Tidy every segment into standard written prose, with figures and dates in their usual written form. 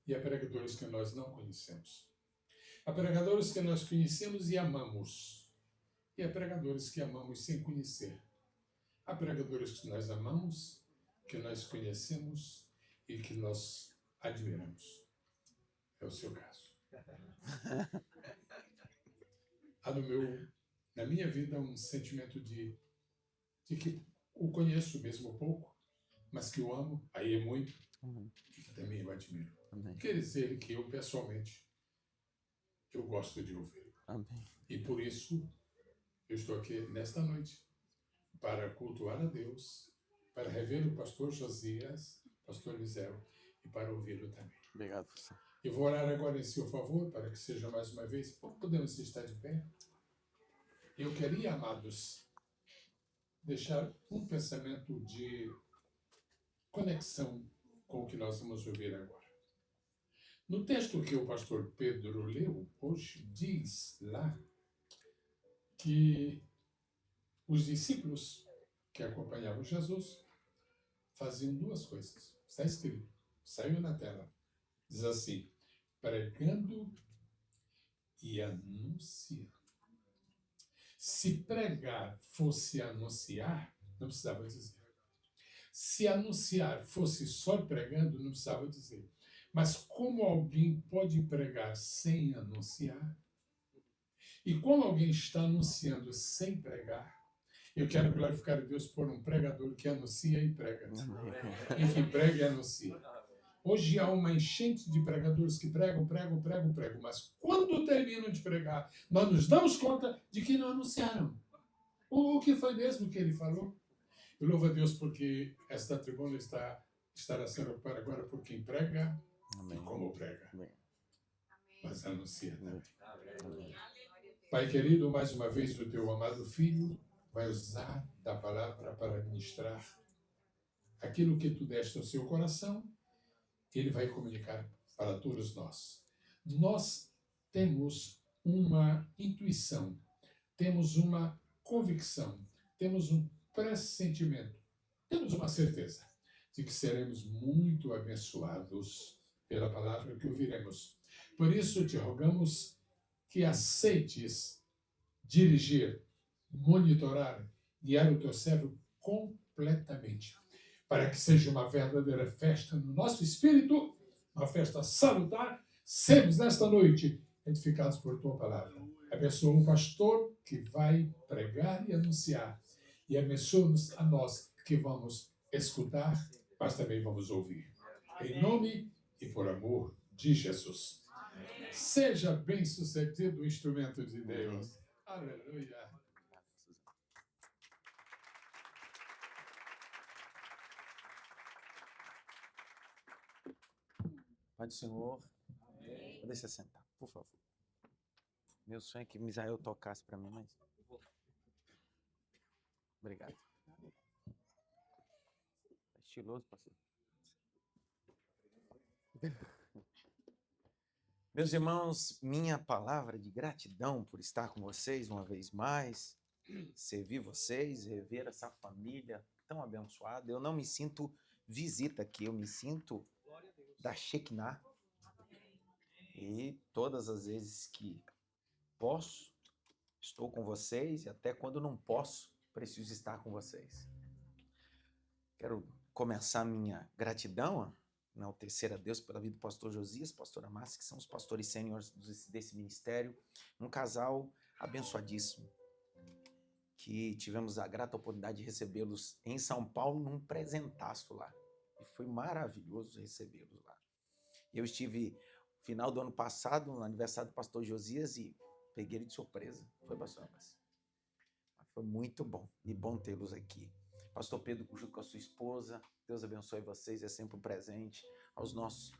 e há pregadores que nós não conhecemos. Há pregadores que nós conhecemos e amamos, e há pregadores que amamos sem conhecer. Há pregadores que nós amamos, que nós conhecemos e que nós admiramos. É o seu caso. Há na minha vida um sentimento de que o conheço mesmo pouco, mas que o amo, aí é muito, e que também eu admiro. Quer dizer que eu, pessoalmente, eu gosto de ouvi-lo. E por isso, eu estou aqui nesta noite para cultuar a Deus, para rever o pastor Josias, pastor Eliseu, e para ouvi-lo também. Obrigado, pastor. Eu vou orar agora em seu favor, para que seja mais uma vez. Podemos estar de pé? Eu queria, amados, deixar um pensamento de conexão com o que nós vamos ouvir agora. No texto que o pastor Pedro leu hoje, diz lá que os discípulos que acompanhavam Jesus faziam duas coisas. Está escrito, saiu na tela. Diz assim, pregando e anunciando. Se pregar fosse anunciar, não precisava dizer. Se anunciar fosse só pregando, não precisava dizer. Mas como alguém pode pregar sem anunciar? E como alguém está anunciando sem pregar? Eu quero glorificar a Deus por um pregador que anuncia e prega. E que prega e anuncia. Hoje há uma enchente de pregadores que pregam, mas quando terminam de pregar, nós nos damos conta de que não anunciaram. O que foi mesmo que ele falou? Eu louvo a Deus porque esta tribuna estará sendo ocupada agora por quem prega e como prega. Mas anuncia também. Pai querido, mais uma vez o teu amado filho vai usar da palavra para ministrar aquilo que tu deste ao seu coração, ele vai comunicar para todos nós. Nós temos uma intuição, temos uma convicção, temos um pressentimento, temos uma certeza de que seremos muito abençoados pela palavra que ouviremos. Por isso te rogamos que aceites dirigir, monitorar, guiar o teu servo completamente, para que seja uma verdadeira festa no nosso espírito, uma festa salutar, sermos nesta noite edificados por tua palavra. Abençoa o pastor que vai pregar e anunciar, e abençoa-nos a nós que vamos escutar, mas também vamos ouvir. Em nome e por amor de Jesus. Seja bem-sucedido o instrumento de Deus. Aleluia. Pai do Senhor, pode se sentar, por favor. Meu sonho é que Misael tocasse para mim, mas... Obrigado. É estiloso, pastor. Meus irmãos, minha palavra de gratidão por estar com vocês uma vez mais, servir vocês, rever essa família tão abençoada. Eu não me sinto visita aqui, eu me sinto da Shekinah. E todas as vezes que posso, estou com vocês, e até quando não posso, preciso estar com vocês. Quero começar minha gratidão, enaltecer a Deus pela vida do pastor Josias, pastora Márcia, que são os pastores sêniores desse ministério, um casal abençoadíssimo, que tivemos a grata oportunidade de recebê-los em São Paulo num presentaço lá, e foi maravilhoso recebê-los lá. Eu estive no final do ano passado, no aniversário do pastor Josias, e peguei ele de surpresa. Foi, pastor Márcia? Foi muito bom, e bom tê-los aqui. Pastor Pedro, junto com a sua esposa, Deus abençoe vocês, é sempre um presente. Aos nossos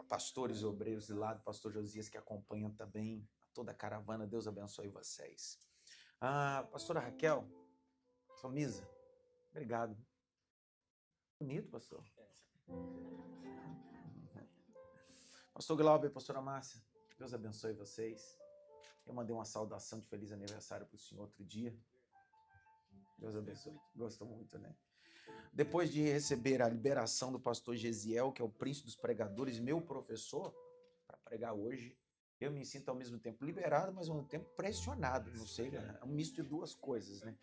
pastores e obreiros de lado, pastor Josias, que acompanha também toda a caravana, Deus abençoe vocês. Pastora Raquel, pastor Misa, obrigado. Bonito, pastor. Pastor Glauber, pastora Márcia, Deus abençoe vocês. Eu mandei uma saudação de feliz aniversário para o senhor outro dia. Deus abençoe. Gostou muito, né? Depois de receber a liberação do pastor Gesiel, que é o príncipe dos pregadores, meu professor, para pregar hoje, eu me sinto ao mesmo tempo liberado, mas ao mesmo tempo pressionado. Não sei, é um misto de duas coisas, né?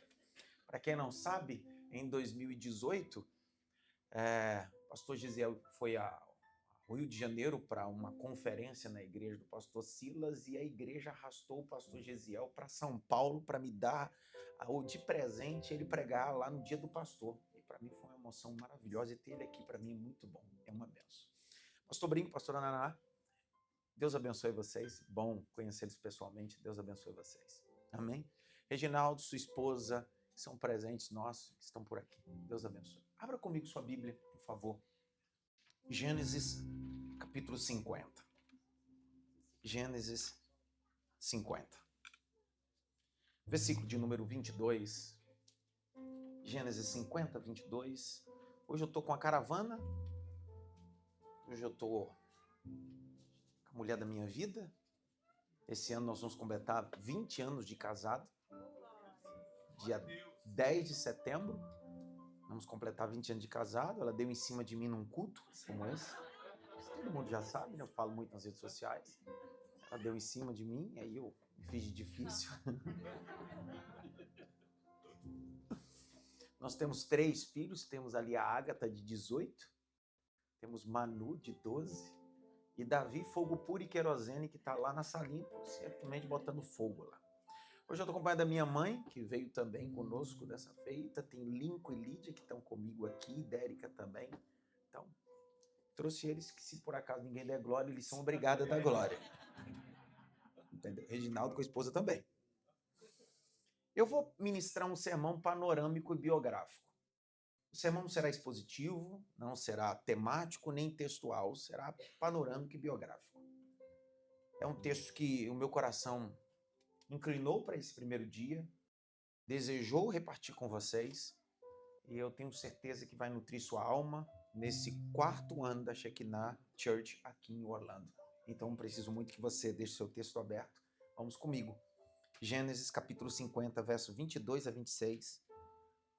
Para quem não sabe, em 2018, o pastor Gesiel foi ao Rio de Janeiro para uma conferência na igreja do pastor Silas, e a igreja arrastou o pastor Gesiel para São Paulo para me dar de presente ele pregar lá no dia do pastor. E para mim foi uma emoção maravilhosa, e ter ele aqui para mim é muito bom, é uma benção. Pastor Brinco, pastora Naná, Deus abençoe vocês, bom conhecê-los pessoalmente, Deus abençoe vocês. Amém? Reginaldo, sua esposa, que são presentes nossos, que estão por aqui. Deus abençoe. Abra comigo sua Bíblia, por favor. Gênesis, capítulo 50. Gênesis 50. Versículo de número 22. Gênesis 50, 22. Hoje eu estou com a caravana. Hoje eu estou com a mulher da minha vida. Esse ano nós vamos completar 20 anos de casado. Dia 10 de setembro. Vamos completar 20 anos de casado. Ela deu em cima de mim num culto como esse. Todo mundo já sabe, né? Eu falo muito nas redes sociais. Ela deu em cima de mim, aí eu me fiz de difícil. Nós temos 3 filhos. Temos ali a Ágata, de 18. Temos Manu, de 12. E Davi, fogo puro e querosene, que está lá na salinha, simplesmente botando fogo lá. Hoje eu estou acompanhado da minha mãe, que veio também conosco dessa feita. Tem Lincoln e Lídia, que estão comigo aqui, Dérica também. Então, trouxe eles, que se por acaso ninguém der glória, eles são obrigados a dar glória. Entendeu? Reginaldo com a esposa também. Eu vou ministrar um sermão panorâmico e biográfico. O sermão não será expositivo, não será temático nem textual, será panorâmico e biográfico. É um texto que o meu coração inclinou para esse primeiro dia, desejou repartir com vocês, e eu tenho certeza que vai nutrir sua alma nesse 4º ano da Shekinah Church aqui em Orlando. Então preciso muito que você deixe seu texto aberto. Vamos comigo. Gênesis capítulo 50, verso 22 a 26.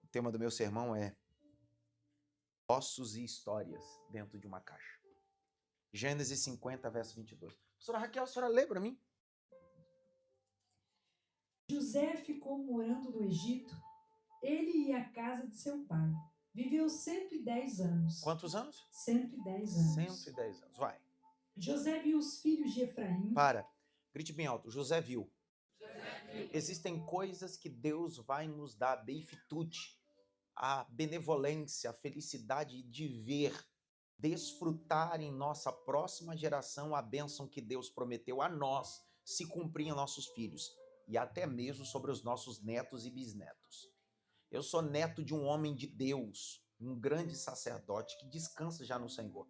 O tema do meu sermão é ossos e histórias dentro de uma caixa. Gênesis 50, verso 22. Professora Raquel, a senhora lê para mim? José ficou morando no Egito, ele e a casa de seu pai. Viveu 110 anos. Quantos anos? 110 anos. 110 anos, vai. José viu os filhos de Efraim. Grite bem alto, José viu. Existem coisas que Deus vai nos dar, a beifitude, a benevolência, a felicidade de ver, desfrutar em nossa próxima geração a bênção que Deus prometeu a nós se cumprir em nossos filhos, e até mesmo sobre os nossos netos e bisnetos. Eu sou neto de um homem de Deus, um grande sacerdote que descansa já no Senhor.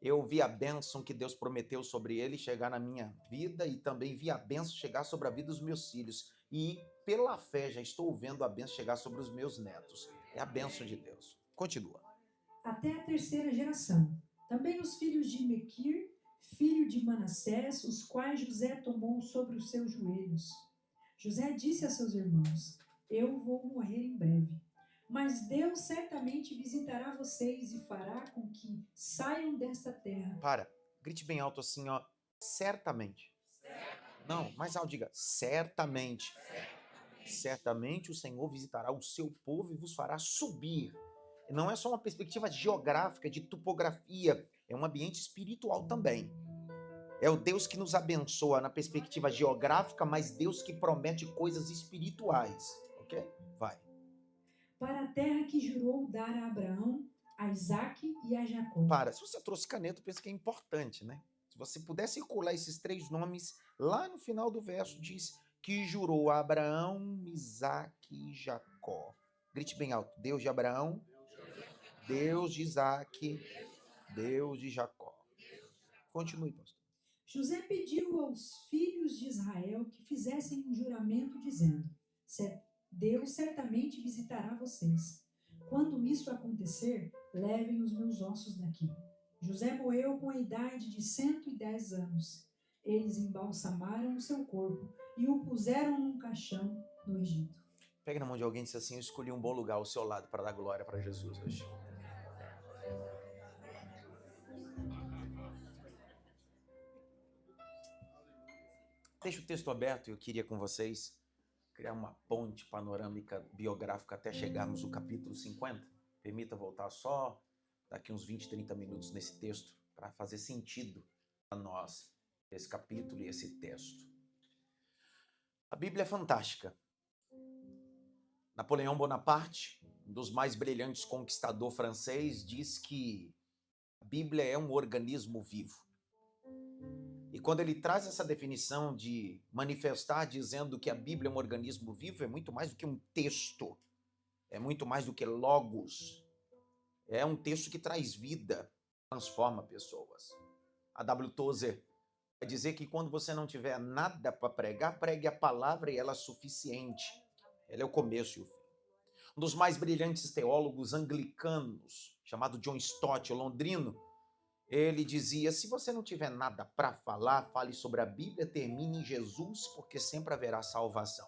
Eu vi a bênção que Deus prometeu sobre ele chegar na minha vida, e também vi a bênção chegar sobre a vida dos meus filhos. E pela fé já estou vendo a bênção chegar sobre os meus netos. É a bênção de Deus. Continua. Até a 3ª geração. Também os filhos de Mequir, filho de Manassés, os quais José tomou sobre os seus joelhos. José disse a seus irmãos: eu vou morrer em breve. Mas Deus certamente visitará vocês e fará com que saiam desta terra. Grite bem alto assim, ó. Certamente. Não, mais alto, diga. Certamente. Certamente o Senhor visitará o seu povo e vos fará subir. Não é só uma perspectiva geográfica, de topografia. É um ambiente espiritual também. É o Deus que nos abençoa na perspectiva geográfica, mas Deus que promete coisas espirituais. Ok? Vai. Para a terra que jurou dar a Abraão, a Isaque e a Jacó. Se você trouxe caneta, eu penso que é importante, né? Se você puder circular esses 3 nomes, lá no final do verso diz que jurou a Abraão, Isaque e Jacó. Grite bem alto. Deus de Abraão, Deus de Isaque, Deus de Jacó. Continue, pastor. José pediu aos filhos de Israel que fizessem um juramento dizendo: Deus certamente visitará vocês. Quando isso acontecer, levem os meus ossos daqui. José morreu com a idade de 110 anos. Eles embalsamaram o seu corpo e o puseram num caixão no Egito. Pega na mão de alguém e diz assim: eu escolhi um bom lugar ao seu lado para dar glória para Jesus hoje. Deixa o texto aberto e eu queria com vocês criar uma ponte panorâmica biográfica até chegarmos no capítulo 50. Permita voltar só daqui uns 20, 30 minutos nesse texto para fazer sentido para nós esse capítulo e esse texto. A Bíblia é fantástica. Napoleão Bonaparte, um dos mais brilhantes conquistadores francês, diz que a Bíblia é um organismo vivo. E quando ele traz essa definição de manifestar dizendo que a Bíblia é um organismo vivo, é muito mais do que um texto, é muito mais do que logos, é um texto que traz vida, transforma pessoas. A W. Tozer vai dizer que quando você não tiver nada para pregar, pregue a palavra e ela é suficiente. Ela é o começo e o fim. Um dos mais brilhantes teólogos anglicanos, chamado John Stott, o londrino, ele dizia: se você não tiver nada para falar, fale sobre a Bíblia, termine em Jesus, porque sempre haverá salvação.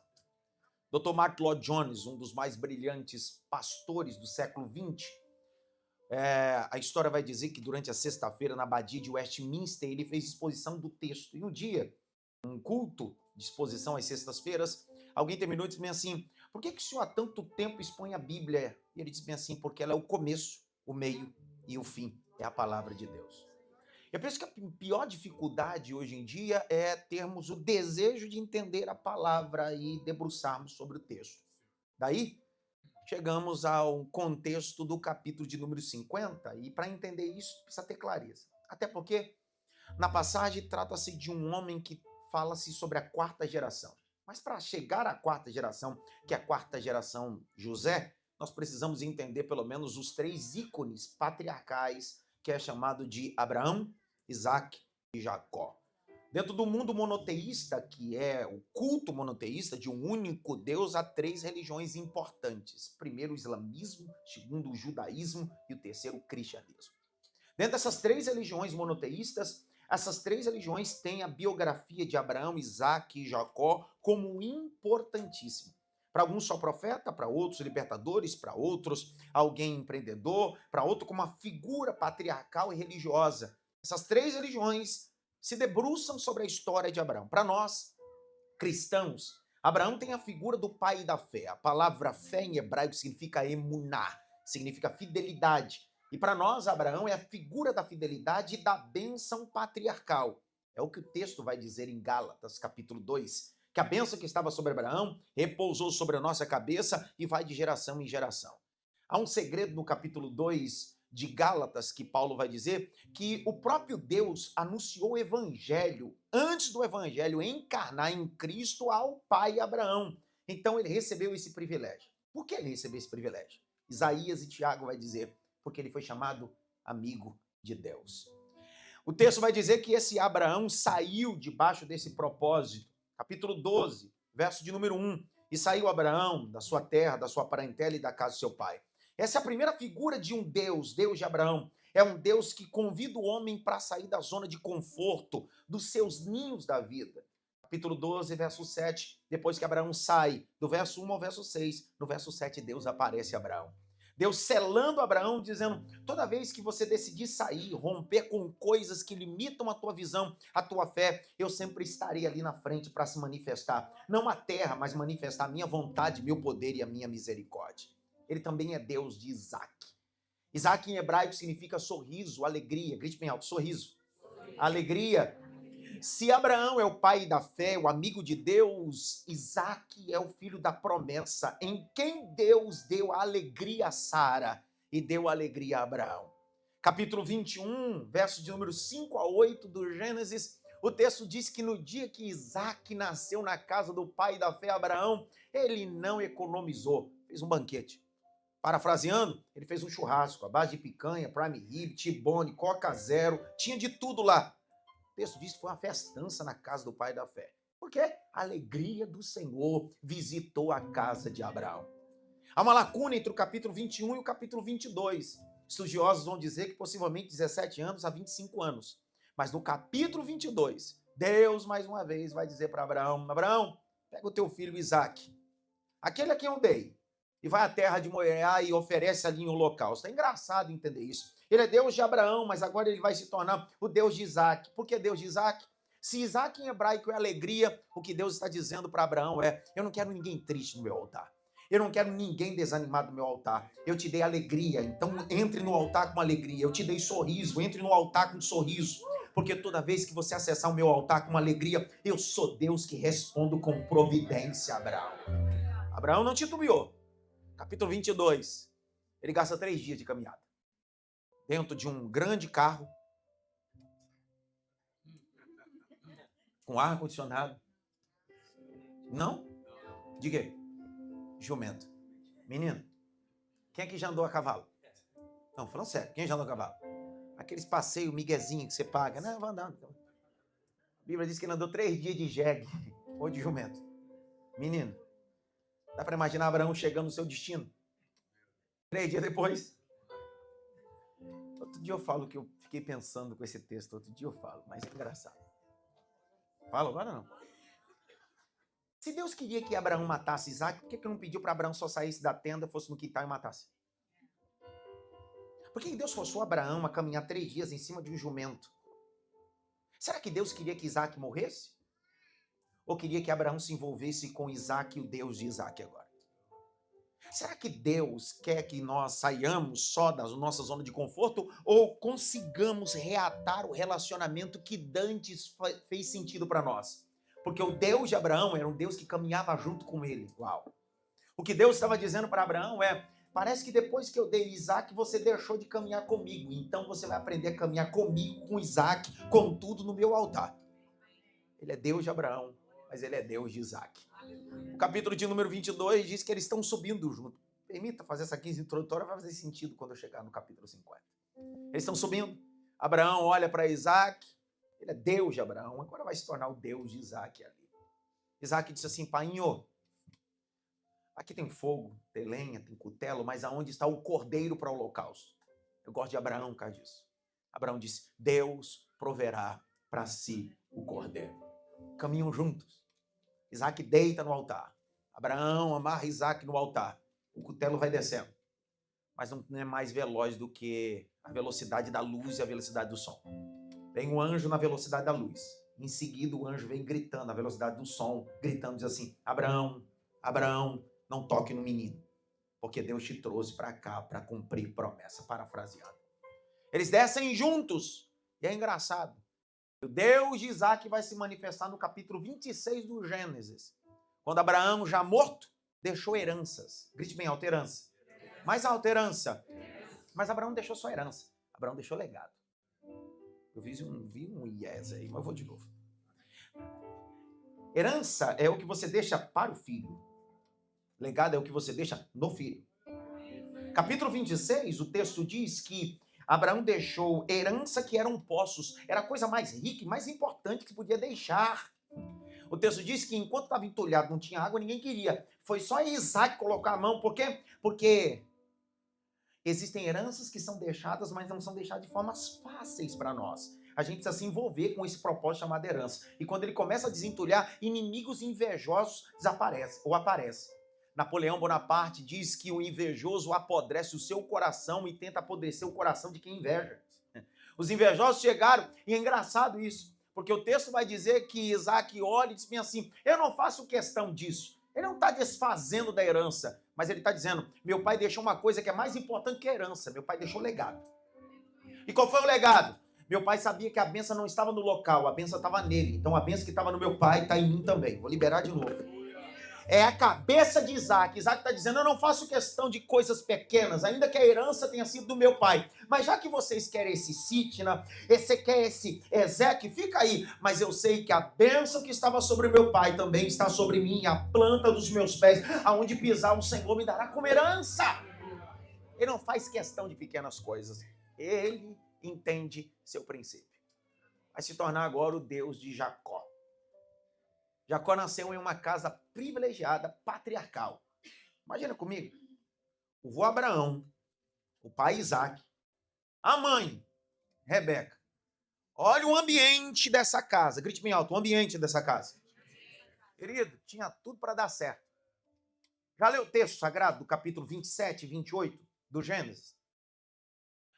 Dr. Martin Lloyd Jones, um dos mais brilhantes pastores do século XX, a história vai dizer que durante a sexta-feira, na abadia de Westminster, ele fez exposição do texto. E um dia, um culto de exposição às sextas-feiras, alguém terminou e disse bem assim: por que o senhor há tanto tempo expõe a Bíblia? E ele disse bem assim: porque ela é o começo, o meio e o fim. É a palavra de Deus. Eu penso que a pior dificuldade hoje em dia é termos o desejo de entender a palavra e debruçarmos sobre o texto. Daí, chegamos ao contexto do capítulo de número 50, e para entender isso, precisa ter clareza. Até porque, na passagem, trata-se de um homem que fala-se sobre a quarta geração. Mas para chegar à quarta geração, que é a quarta geração José, nós precisamos entender pelo menos os 3 ícones patriarcais, que é chamado de Abraão, Isaac e Jacó. Dentro do mundo monoteísta, que é o culto monoteísta de um único Deus, há 3 religiões importantes. Primeiro, o islamismo, segundo, o judaísmo e o terceiro, o cristianismo. Dentro dessas 3 religiões monoteístas, essas 3 religiões têm a biografia de Abraão, Isaac e Jacó como importantíssima. Para alguns só profeta, para outros libertadores, para outros alguém empreendedor, para outro como uma figura patriarcal e religiosa. Essas 3 religiões se debruçam sobre a história de Abraão. Para nós, cristãos, Abraão tem a figura do pai da fé. A palavra fé em hebraico significa emuná, significa fidelidade. E para nós, Abraão é a figura da fidelidade e da bênção patriarcal. É o que o texto vai dizer em Gálatas, capítulo 2. Que a bênção que estava sobre Abraão repousou sobre a nossa cabeça e vai de geração em geração. Há um segredo no capítulo 2 de Gálatas que Paulo vai dizer que o próprio Deus anunciou o evangelho antes do evangelho encarnar em Cristo ao pai Abraão. Então ele recebeu esse privilégio. Por que ele recebeu esse privilégio? Isaías e Tiago vai dizer, porque ele foi chamado amigo de Deus. O texto vai dizer que esse Abraão saiu debaixo desse propósito. Capítulo 12, verso de número 1. E saiu Abraão da sua terra, da sua parentela e da casa do seu pai. Essa é a primeira figura de um Deus, Deus de Abraão. É um Deus que convida o homem para sair da zona de conforto, dos seus ninhos da vida. Capítulo 12, verso 7. Depois que Abraão sai, do verso 1 ao verso 6, no verso 7, Deus aparece a Abraão. Deus selando Abraão, dizendo, toda vez que você decidir sair, romper com coisas que limitam a tua visão, a tua fé, eu sempre estarei ali na frente para se manifestar. Não a terra, mas manifestar a minha vontade, meu poder e a minha misericórdia. Ele também é Deus de Isaac. Isaac em hebraico significa sorriso, alegria. Grite bem alto, sorriso. Alegria. Se Abraão é o pai da fé, o amigo de Deus, Isaac é o filho da promessa, em quem Deus deu a alegria a Sara e deu a alegria a Abraão. Capítulo 21, verso de número 5 a 8 do Gênesis, o texto diz que no dia que Isaac nasceu na casa do pai da fé, Abraão, ele não economizou, fez um banquete. Parafraseando, ele fez um churrasco, à base de picanha, prime rib, T-bone, Coca Zero, tinha de tudo lá. O texto diz que foi uma festança na casa do pai da fé. Porque a alegria do Senhor visitou a casa de Abraão. Há uma lacuna entre o capítulo 21 e o capítulo 22. Estudiosos vão dizer que possivelmente 17 anos a 25 anos. Mas no capítulo 22, Deus mais uma vez vai dizer para Abraão, Abraão, pega o teu filho Isaac. aquele a quem eu dei, e vai à terra de Moriá e oferece ali um holocausto. É engraçado entender isso. Ele é Deus de Abraão, mas agora ele vai se tornar o Deus de Isaac. Por que Deus de Isaac? Se Isaac em hebraico é alegria, o que Deus está dizendo para Abraão é: eu não quero ninguém triste no meu altar. Eu não quero ninguém desanimado no meu altar. Eu te dei alegria, então entre no altar com alegria. Eu te dei sorriso, entre no altar com sorriso. Porque toda vez que você acessar o meu altar com alegria, eu sou Deus que respondo com providência, Abraão. Abraão não titubeou. Capítulo 22. Ele gasta 3 dias de caminhada. Dentro de um grande carro, com ar-condicionado. Não? De quê? Jumento. Menino, quem aqui já andou a cavalo? Não, falando sério, quem já andou a cavalo? Aqueles passeios miguezinho que você paga. Não, vai andar. A Bíblia diz que ele andou 3 dias de jegue ou de jumento. Menino, dá para imaginar Abraão chegando no seu destino? 3 dias depois. Outro dia eu falo que eu fiquei pensando com esse texto. Outro dia eu falo, mas é engraçado. Falo agora não. Se Deus queria que Abraão matasse Isaac, por que não pediu para Abraão só saísse da tenda, fosse no quintal e matasse? Por que Deus forçou Abraão a caminhar 3 dias em cima de um jumento? Será que Deus queria que Isaac morresse? Ou queria que Abraão se envolvesse com Isaac, o Deus de Isaac agora? Será que Deus quer que nós saiamos só da nossa zona de conforto ou consigamos reatar o relacionamento que dantes fez sentido para nós? Porque o Deus de Abraão era um Deus que caminhava junto com ele. Uau! O que Deus estava dizendo para Abraão é: parece que depois que eu dei Isaac, você deixou de caminhar comigo. Então você vai aprender a caminhar comigo, com Isaac, com tudo no meu altar. Ele é Deus de Abraão, mas ele é Deus de Isaac. O capítulo de número 22 diz que eles estão subindo junto. Permita fazer essa 15 introdutória, vai fazer sentido quando eu chegar no capítulo 50. Eles estão subindo. Abraão olha para Isaac. Ele é Deus de Abraão, agora vai se tornar o Deus de Isaac ali. Isaac disse assim: painho, aqui tem fogo, tem lenha, tem cutelo, mas aonde está o cordeiro para o holocausto? Eu gosto de Abraão por causa disso. Abraão disse: Deus proverá para si o cordeiro. Caminham juntos. Isaac deita no altar. Abraão amarra Isaac no altar. O cutelo vai descendo. Mas não é mais veloz do que a velocidade da luz e a velocidade do som. Vem um anjo na velocidade da luz. Em seguida, o anjo vem gritando na velocidade do som, gritando, diz assim: Abraão, Abraão, não toque no menino, porque Deus te trouxe para cá para cumprir promessa, parafraseado. Eles descem juntos, e é engraçado. O Deus de Isaac vai se manifestar no capítulo 26 do Gênesis, quando Abraão, já morto, deixou heranças. Grite bem alto: herança. Mais alto: herança. Mas Abraão não deixou só herança, Abraão deixou legado. Eu vi um yes aí, mas eu vou de novo. Herança é o que você deixa para o filho. Legado é o que você deixa no filho. Capítulo 26, o texto diz que Abraão deixou herança que eram poços. Era a coisa mais rica e mais importante que se podia deixar. O texto diz que enquanto estava entulhado, não tinha água, ninguém queria. Foi só Isaac colocar a mão. Por quê? Porque existem heranças que são deixadas, mas não são deixadas de formas fáceis para nós. A gente precisa se envolver com esse propósito chamado herança. E quando ele começa a desentulhar, inimigos invejosos aparecem. Napoleão Bonaparte diz que o invejoso apodrece o seu coração e tenta apodrecer o coração de quem inveja. Os invejosos chegaram, e é engraçado isso, porque o texto vai dizer que Isaac olha e diz assim: eu não faço questão disso. Ele não está desfazendo da herança, mas ele está dizendo: meu pai deixou uma coisa que é mais importante que a herança. Meu pai deixou legado. E qual foi o legado? Meu pai sabia que a bênção não estava no local, a bênção estava nele. Então a bênção que estava no meu pai está em mim também. Vou liberar de novo. É a cabeça de Isaac. Isaac está dizendo: eu não faço questão de coisas pequenas, ainda que a herança tenha sido do meu pai. Mas já que vocês querem esse Sitna, você quer esse Ezeque, fica aí. Mas eu sei que a bênção que estava sobre meu pai também está sobre mim, a planta dos meus pés, aonde pisar o Senhor me dará como herança. Ele não faz questão de pequenas coisas. Ele entende seu princípio. Vai se tornar agora o Deus de Jacó. Jacó nasceu em uma casa privilegiada, patriarcal. Imagina comigo. O vô Abraão, o pai Isaac, a mãe, Rebeca. Olha o ambiente dessa casa. Grite bem alto: o ambiente dessa casa. Querido, tinha tudo para dar certo. Já leu o texto sagrado do capítulo 27 e 28 do Gênesis?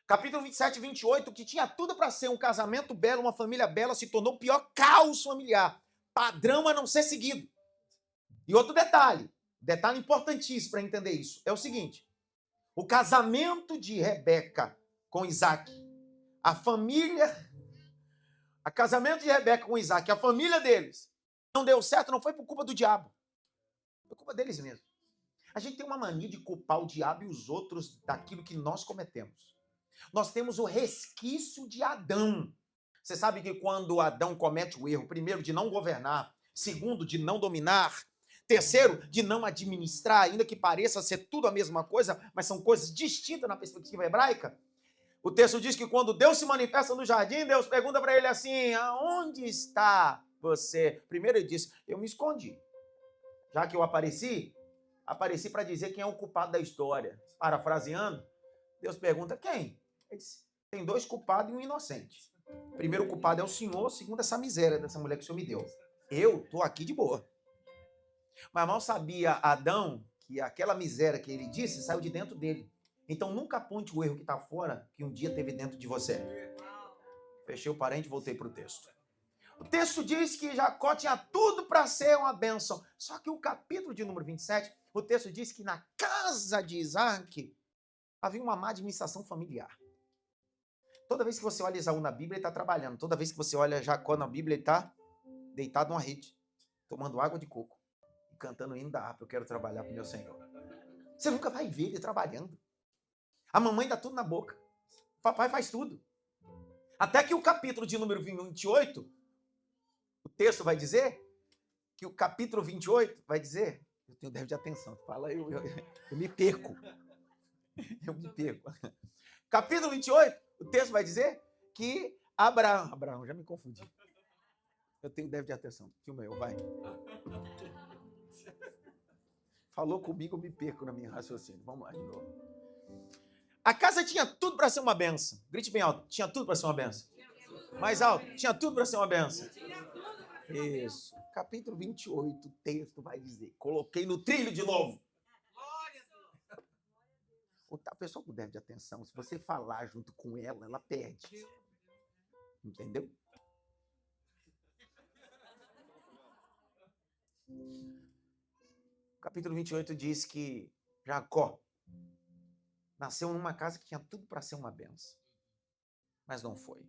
Capítulo 27 e 28, que tinha tudo para ser um casamento belo, uma família bela, se tornou o pior caos familiar. Padrão a não ser seguido. E outro detalhe importantíssimo para entender isso, é o seguinte: o casamento de Rebeca com Isaac, casamento de Rebeca com Isaac, a família deles, não deu certo, não foi por culpa do diabo, foi culpa deles mesmos. A gente tem uma mania de culpar o diabo e os outros daquilo que nós cometemos. Nós temos o resquício de Adão. Você sabe que quando Adão comete o erro, primeiro, de não governar, segundo, de não dominar, terceiro, de não administrar, ainda que pareça ser tudo a mesma coisa, mas são coisas distintas na perspectiva hebraica. O texto diz que quando Deus se manifesta no jardim, Deus pergunta para ele assim: aonde está você? Primeiro ele disse: eu me escondi. Já que eu apareci para dizer quem é o culpado da história. Parafraseando, Deus pergunta: quem? Ele disse: tem 2 culpados e um inocente. O primeiro culpado é o Senhor, o segundo essa miséria dessa mulher que o Senhor me deu. Eu estou aqui de boa. Mas mal sabia Adão que aquela miséria que ele disse saiu de dentro dele. Então nunca aponte o erro que está fora, que um dia teve dentro de você. Fechei o parente e voltei para o texto. O texto diz que Jacó tinha tudo para ser uma bênção. Só que o capítulo de número 27, o texto diz que na casa de Isaac havia uma má administração familiar. Toda vez que você olha Esaú na Bíblia, ele está trabalhando. Toda vez que você olha Jacó na Bíblia, ele está deitado numa rede, tomando água de coco e cantando o hino da harpa. Eu quero trabalhar para o meu Senhor. Você nunca vai ver ele trabalhando. A mamãe dá tudo na boca. O papai faz tudo. Até que o capítulo de número 28, o texto vai dizer que o capítulo 28 vai dizer, eu tenho déficit de atenção, fala eu me perco. Eu me perco. Capítulo 28, o texto vai dizer que Abraão, já me confundi. Eu tenho déficit de atenção. Filma eu, vai. Falou comigo, eu me perco na minha raciocínio. Vamos lá de novo. A casa tinha tudo para ser uma benção. Grite bem alto. Tinha tudo para ser uma benção. Mais alto. Tinha tudo para ser uma benção. Isso. Capítulo 28, o texto vai dizer. Coloquei no trilho de novo. A pessoa com déficit de atenção, se você falar junto com ela, ela perde. Entendeu? O capítulo 28 diz que Jacó nasceu numa casa que tinha tudo para ser uma benção. Mas não foi.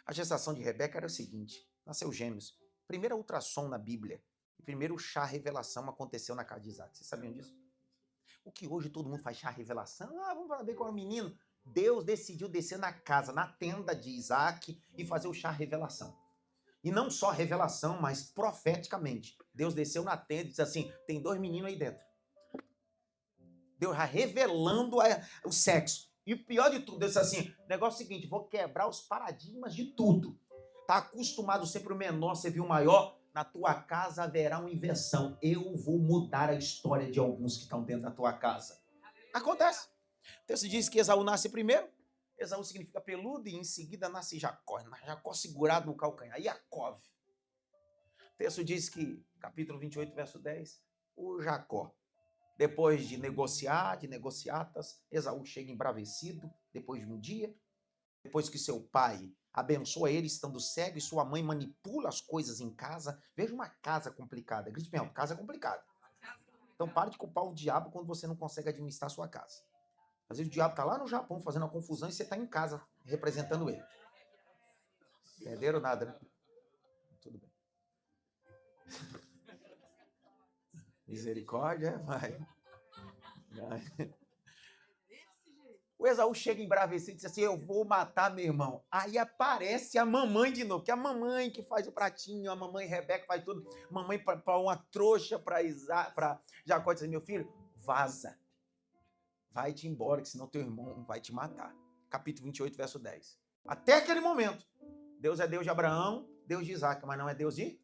A gestação de Rebeca era o seguinte: nasceu gêmeos. Primeiro ultrassom na Bíblia. E primeiro chá revelação aconteceu na casa de Isaac. Vocês sabiam disso? O que hoje todo mundo faz chá revelação? Vamos saber qual é o menino. Deus decidiu descer na casa, na tenda de Isaac e fazer o chá revelação. E não só revelação, mas profeticamente. Deus desceu na tenda e disse assim: tem 2 meninos aí dentro. Deus já revelando o sexo. E o pior de tudo, Deus disse assim: negócio é o seguinte, vou quebrar os paradigmas de tudo. Tá acostumado sempre o menor, você viu o maior? Na tua casa haverá uma inversão. Eu vou mudar a história de alguns que estão dentro da tua casa. Acontece. O texto diz que Esaú nasce primeiro. Esaú significa peludo e em seguida nasce Jacó. Jacó segurado no calcanhar. Yaakov. O texto diz que, capítulo 28, verso 10, o Jacó, depois de negociar, de negociatas, Esaú chega embravecido, depois de um dia, depois que seu pai abençoa ele estando cego e sua mãe manipula as coisas em casa. Veja uma casa complicada. Grite bem, casa complicada. Então pare de culpar o diabo quando você não consegue administrar a sua casa. Às vezes o diabo está lá no Japão fazendo uma confusão e você está em casa representando ele. Entenderam nada, né? Tudo bem. Misericórdia, vai. O Esaú chega embravecido e diz assim: eu vou matar meu irmão. Aí aparece a mamãe de novo, que é a mamãe que faz o pratinho, a mamãe Rebeca faz tudo. Mamãe para uma trouxa para Jacó diz: meu filho, vaza. Vai-te embora, que senão teu irmão vai te matar. Capítulo 28, verso 10. Até aquele momento, Deus é Deus de Abraão, Deus de Isaac, mas não é Deus de...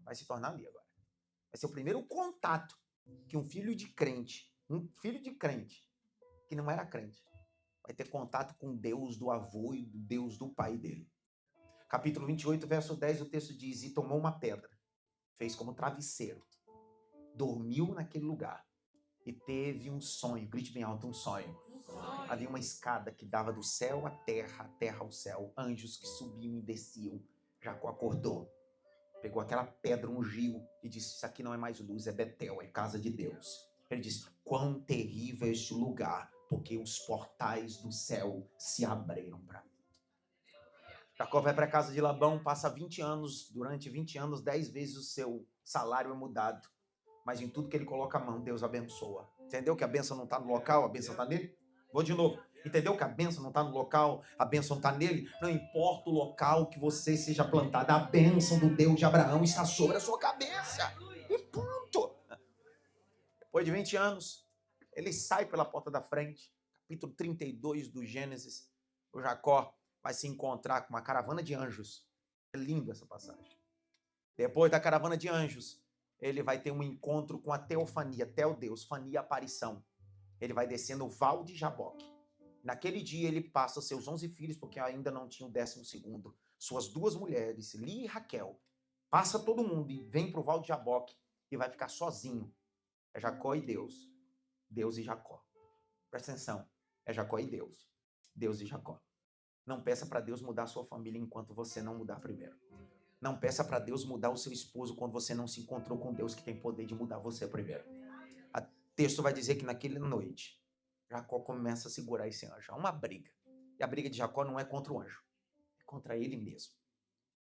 Vai se tornar ali agora. Vai ser o primeiro contato que um filho de crente, que não era crente, vai ter contato com Deus do avô e do Deus do pai dele. Capítulo 28, verso 10, o texto diz: e tomou uma pedra, fez como travesseiro, dormiu naquele lugar e teve um sonho. Grite bem alto, um sonho. Havia uma escada que dava do céu à terra, a terra ao céu. Anjos que subiam e desciam. Jacó acordou. Pegou aquela pedra, ungiu e disse, isso aqui não é mais luz, é Betel, é casa de Deus. Ele disse, quão terrível é este lugar, porque os portais do céu se abriram para mim. Jacó vai para a casa de Labão, passa 20 anos, durante 20 anos, 10 vezes o seu salário é mudado. Mas em tudo que ele coloca a mão, Deus abençoa. Entendeu que a bênção não está no local, a bênção está nele? Vou de novo. Entendeu que a bênção não está no local, a bênção está nele? Não importa o local que você seja plantado, a bênção do Deus de Abraão está sobre a sua cabeça. E ponto. Depois de 20 anos, ele sai pela porta da frente. Capítulo 32 do Gênesis. O Jacó vai se encontrar com uma caravana de anjos. É lindo essa passagem. Depois da caravana de anjos, ele vai ter um encontro com a teofania, Deus, fania, aparição. Ele vai descer no Val de Jaboque. Naquele dia ele passa seus 11 filhos, porque ainda não tinha o 12º. Suas 2 mulheres, Lia e Raquel. Passa todo mundo e vem para o Val de Jaboque e vai ficar sozinho. É Jacó e Deus. Deus e Jacó. Presta atenção. É Jacó e Deus. Deus e Jacó. Não peça para Deus mudar a sua família enquanto você não mudar primeiro. Não peça para Deus mudar o seu esposo quando você não se encontrou com Deus que tem poder de mudar você primeiro. O texto vai dizer que naquela noite, Jacó começa a segurar esse anjo. Há uma briga. E a briga de Jacó não é contra o anjo. É contra ele mesmo.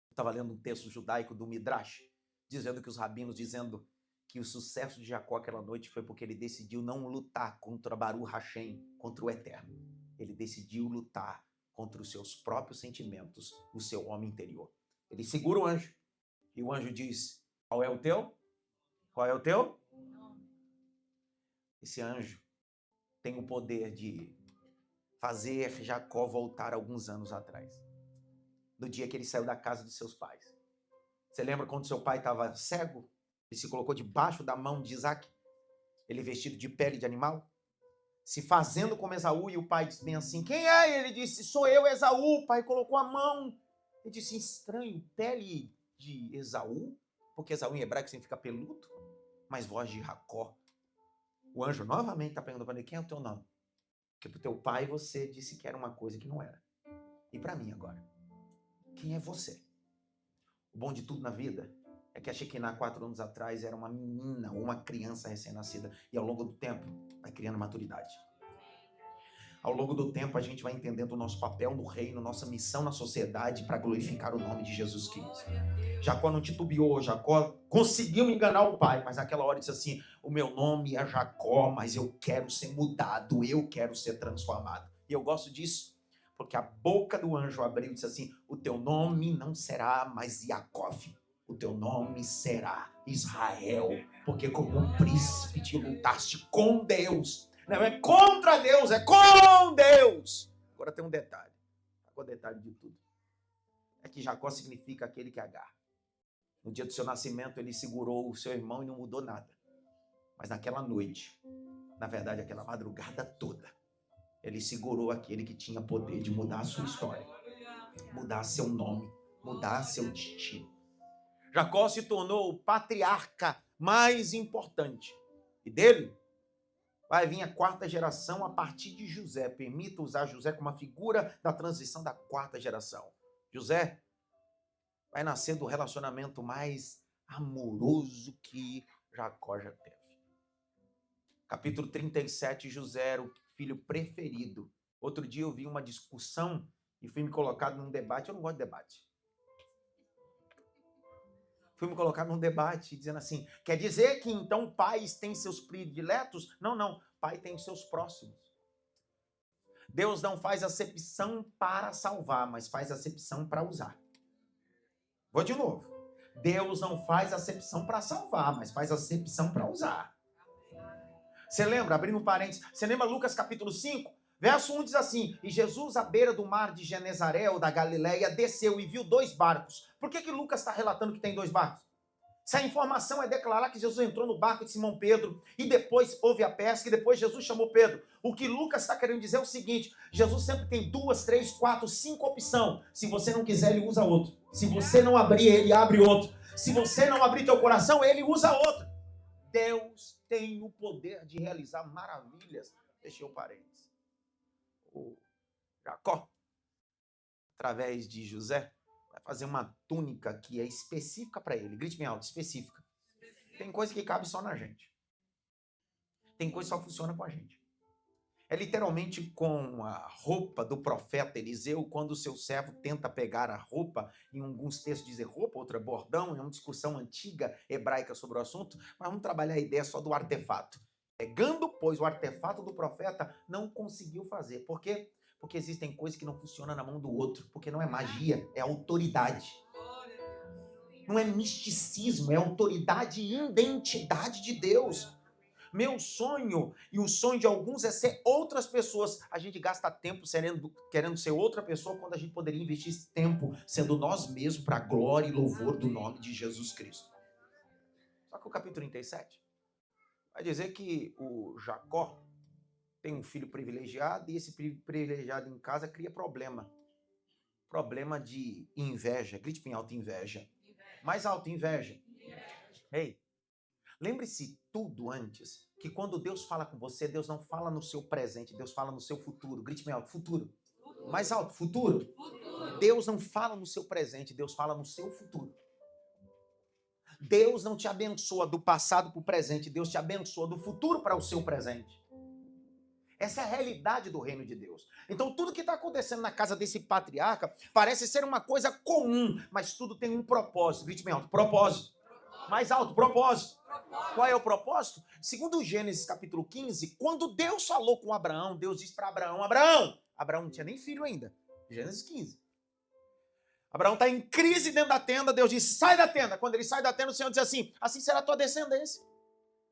Eu estava lendo um texto judaico do Midrash, dizendo que os rabinos, dizendo que o sucesso de Jacó aquela noite foi porque ele decidiu não lutar contra Baruch Hashem, contra o Eterno. Ele decidiu lutar contra os seus próprios sentimentos, o seu homem interior. Ele segura o anjo. E o anjo diz, qual é o teu? Qual é o teu? Esse anjo tem o poder de fazer Jacó voltar alguns anos atrás. Do dia que ele saiu da casa de seus pais. Você lembra quando seu pai estava cego? Ele se colocou debaixo da mão de Isaac? Ele vestido de pele de animal? Se fazendo como Esaú, e o pai disse bem assim, quem é? Ele disse, sou eu, Esaú. O pai colocou a mão. Ele disse, estranho, pele de Esaú? Porque Esaú em hebraico significa peludo, mas voz de Jacó. O anjo novamente está perguntando para ele, quem é o teu nome? Porque para o teu pai você disse que era uma coisa que não era. E para mim agora, quem é você? O bom de tudo na vida é que a Shekinah 4 anos atrás era uma menina ou uma criança recém-nascida. E ao longo do tempo vai criando maturidade. Ao longo do tempo a gente vai entendendo o nosso papel no reino, nossa missão na sociedade para glorificar o nome de Jesus Cristo. Jacó não titubeou, Jacó conseguiu enganar o pai, mas naquela hora disse assim, o meu nome é Jacó, mas eu quero ser mudado, eu quero ser transformado. E eu gosto disso, porque a boca do anjo abriu e disse assim, o teu nome não será mais Jacó, o teu nome será Israel, porque como um príncipe te lutaste com Deus. Não é contra Deus, é com Deus. Agora tem um detalhe. Agora o detalhe de tudo. É que Jacó significa aquele que agarra. No dia do seu nascimento, ele segurou o seu irmão e não mudou nada. Mas naquela noite, na verdade, aquela madrugada toda, ele segurou aquele que tinha poder de mudar a sua história, mudar seu nome, mudar seu destino. Jacó se tornou o patriarca mais importante. E dele vai vir a 4ª geração a partir de José. Permita usar José como uma figura da transição da 4ª geração. José vai nascer do relacionamento mais amoroso que Jacó já teve. Capítulo 37, José era o filho preferido. Outro dia eu vi uma discussão e fui me colocado num debate. Eu não gosto de debate. Fui me colocar num debate dizendo assim, quer dizer que então pais têm seus prediletos? Não, pai tem seus próximos. Deus não faz acepção para salvar, mas faz acepção para usar. Vou de novo. Deus não faz acepção para salvar, mas faz acepção para usar. Você lembra, abrindo um parênteses, você lembra Lucas capítulo 5? Verso 1 diz assim, e Jesus à beira do mar de Genezaré, ou da Galileia, desceu e viu 2 barcos. Por que Lucas está relatando que tem 2 barcos? Se a informação é declarar que Jesus entrou no barco de Simão Pedro, e depois houve a pesca, e depois Jesus chamou Pedro. O que Lucas está querendo dizer é o seguinte, Jesus sempre tem 2, 3, 4, 5 opções. Se você não quiser, ele usa outro. Se você não abrir, ele abre outro. Se você não abrir teu coração, ele usa outro. Deus tem o poder de realizar maravilhas. Fechei o parênteses. O Jacó, através de José, vai fazer uma túnica que é específica para ele. Grite bem alto, específica. Tem coisa que cabe só na gente. Tem coisa que só funciona com a gente. É literalmente com a roupa do profeta Eliseu, quando o seu servo tenta pegar a roupa, em alguns textos dizem roupa, outra bordão, é uma discussão antiga hebraica sobre o assunto, mas vamos trabalhar a ideia só do artefato. Pegando, pois, o artefato do profeta, não conseguiu fazer. Por quê? Porque existem coisas que não funcionam na mão do outro, porque não é magia, é autoridade. Não é misticismo, é autoridade e identidade de Deus. Meu sonho e o sonho de alguns é ser outras pessoas. A gente gasta tempo querendo ser outra pessoa quando a gente poderia investir esse tempo sendo nós mesmos para a glória e louvor do nome de Jesus Cristo. Só que o capítulo 37 vai dizer que o Jacó tem um filho privilegiado e esse privilegiado em casa cria problema. Problema de inveja. Grite bem alto, inveja. Mais alto, inveja. Ei, lembre-se tudo antes, que quando Deus fala com você, Deus não fala no seu presente, Deus fala no seu futuro. Grite bem alto, futuro. Mais alto, futuro. Deus não fala no seu presente, Deus fala no seu futuro. Deus não te abençoa do passado para o presente, Deus te abençoa do futuro para o seu presente. Essa é a realidade do reino de Deus. Então, tudo que está acontecendo na casa desse patriarca parece ser uma coisa comum, mas tudo tem um propósito. Grite bem alto, propósito. Mais alto, propósito. Qual é o propósito? Segundo Gênesis capítulo 15, quando Deus falou com Abraão, Deus disse para Abraão, Abraão não tinha nem filho ainda. Gênesis 15. Abraão está em crise dentro da tenda, Deus disse, sai da tenda. Quando ele sai da tenda, o Senhor diz assim será a tua descendência.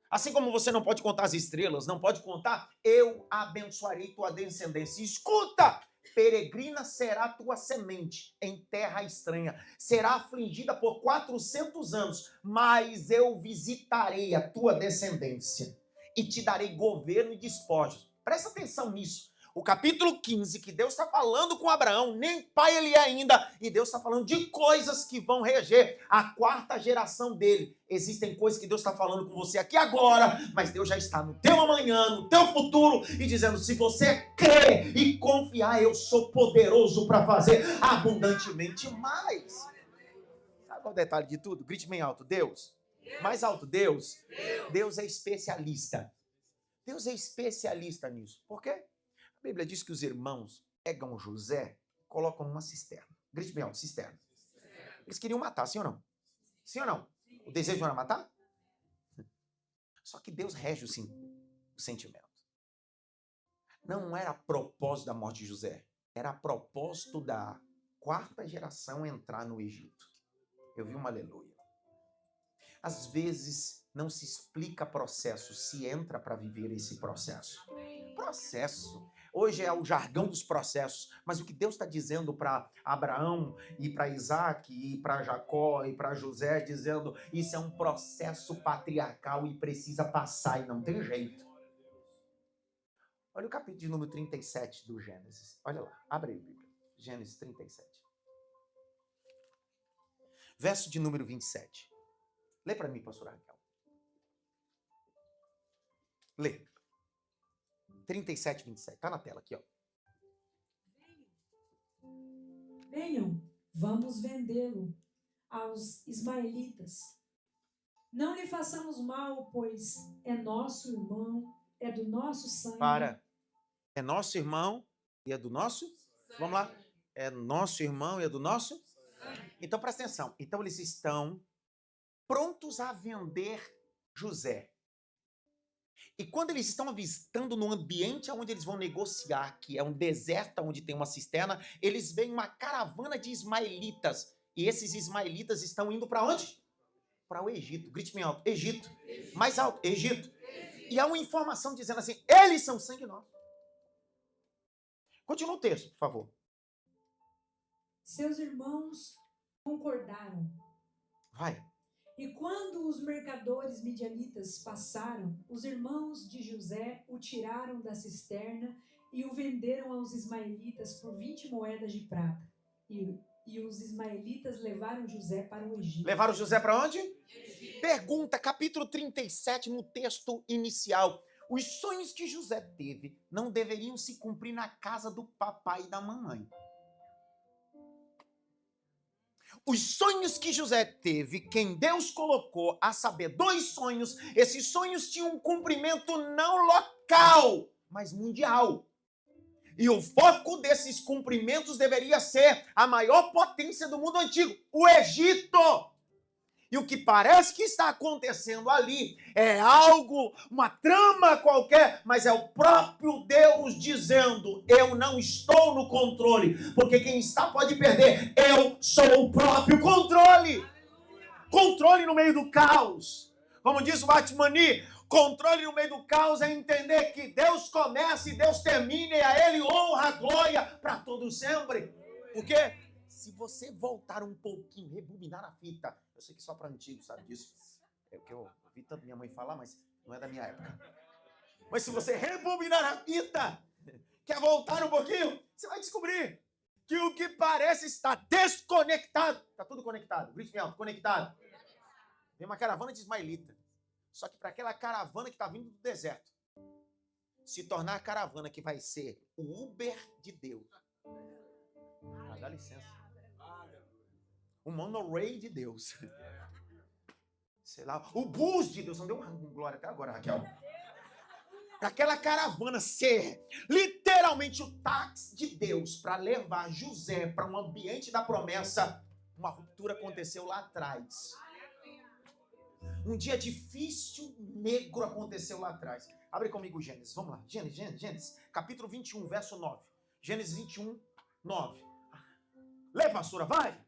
Assim como você não pode contar as estrelas, não pode contar, eu abençoarei tua descendência. Escuta! Peregrina será tua semente em terra estranha. Será afligida por 400 anos, mas eu visitarei a tua descendência e te darei governo e despojos. Presta atenção nisso. O capítulo 15, que Deus está falando com Abraão, nem pai ele é ainda, e Deus está falando de coisas que vão reger a 4ª geração dele. Existem coisas que Deus está falando com você aqui agora, mas Deus já está no teu amanhã, no teu futuro, e dizendo, se você crer e confiar, eu sou poderoso para fazer abundantemente mais. Sabe qual é o detalhe de tudo? Grite bem alto, Deus. Mais alto, Deus. Deus é especialista. Deus é especialista nisso. Por quê? A Bíblia diz que os irmãos pegam José e colocam numa cisterna. Grite bem alto, cisterna. Eles queriam matar, sim ou não? Sim ou não? O desejo não era matar? Só que Deus rege o sentimento. Não era a propósito da morte de José. Era a propósito da 4ª geração entrar no Egito. Eu vi uma aleluia. Às vezes não se explica processo, se entra para viver esse processo. Processo. Hoje é o jargão dos processos, mas o que Deus está dizendo para Abraão e para Isaac e para Jacó e para José, dizendo, isso é um processo patriarcal e precisa passar e não tem jeito. Olha o capítulo de número 37 do Gênesis. Olha lá, abre aí, Bíblia. Gênesis 37. Verso de número 27. Lê para mim, pastor Raquel. Lê. 37, 27. Está na tela aqui, ó. Venham, vamos vendê-lo aos ismaelitas. Não lhe façamos mal, pois é nosso irmão, é do nosso sangue. Para. É nosso irmão e é do nosso? Vamos lá. É nosso irmão e é do nosso? Então, presta atenção. Então, eles estão prontos a vender José. E quando eles estão avistando no ambiente onde eles vão negociar, que é um deserto onde tem uma cisterna, eles veem uma caravana de ismaelitas. E esses ismaelitas estão indo para onde? Para o Egito. Grite bem alto. Egito. Mais alto. Egito. E há uma informação dizendo assim, eles são sangue nosso. Continua o texto, por favor. Seus irmãos concordaram. Vai. E quando os mercadores midianitas passaram, os irmãos de José o tiraram da cisterna e o venderam aos ismaelitas por 20 moedas de prata. E E os ismaelitas levaram José para o Egito. Levaram José para onde? Pergunta, capítulo 37, no texto inicial. Os sonhos que José teve não deveriam se cumprir na casa do papai e da mamãe. Os sonhos que José teve, quem Deus colocou a saber 2 sonhos, esses sonhos tinham um cumprimento não local, mas mundial. E o foco desses cumprimentos deveria ser a maior potência do mundo antigo, o Egito. E o que parece que está acontecendo ali é algo, uma trama qualquer, mas é o próprio Deus dizendo: eu não estou no controle, porque quem está pode perder. Eu sou o próprio controle. Controle no meio do caos. Como diz o Batmani, controle no meio do caos é entender que Deus começa e Deus termina, e a Ele honra, a glória para todo sempre. Por quê? Se você voltar um pouquinho, rebobinar a fita, eu sei que só para antigos sabe disso, é o que eu ouvi tanto minha mãe falar, mas não é da minha época. Mas se você rebobinar a fita, quer voltar um pouquinho, você vai descobrir que o que parece estar desconectado, está tudo conectado, grite bem alto, conectado. Tem uma caravana de ismaelita, só que para aquela caravana que está vindo do deserto, se tornar a caravana que vai ser o Uber de Deus. Ah, dá licença. O monorail de Deus. Sei lá, o bus de Deus. Não deu uma glória até agora, Raquel. Para aquela caravana ser literalmente o táxi de Deus para levar José para um ambiente da promessa, uma ruptura aconteceu lá atrás. Um dia difícil, negro aconteceu lá atrás. Abre comigo Gênesis, vamos lá. Gênesis, capítulo 21, verso 9. Gênesis 21, 9. Lê, pastora, vai!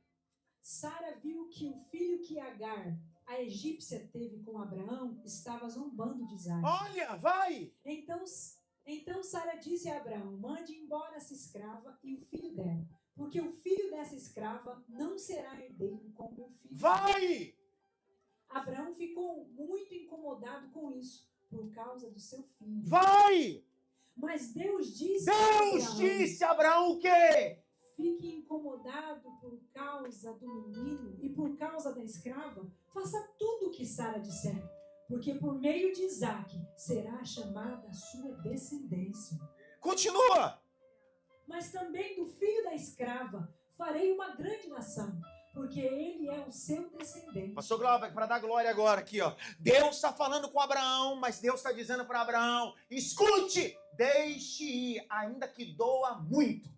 Sara viu que o filho que Agar, a egípcia, teve com Abraão, estava zombando de Isaac. Olha, vai! Então Sara disse a Abraão: mande embora essa escrava e o filho dela, porque o filho dessa escrava não será herdeiro com meu filho. Vai! Abraão ficou muito incomodado com isso, por causa do seu filho. Vai! Mas Deus disse a Abraão o quê? Fique incomodado por causa do menino e por causa da escrava, faça tudo o que Sara disser, porque por meio de Isaac será chamada a sua descendência. Continua! Mas também do filho da escrava farei uma grande nação, porque ele é o seu descendente. Pastor Glauber, para dar glória agora aqui, ó. Deus está falando com Abraão, mas Deus está dizendo para Abraão: escute, deixe ir, ainda que doa muito.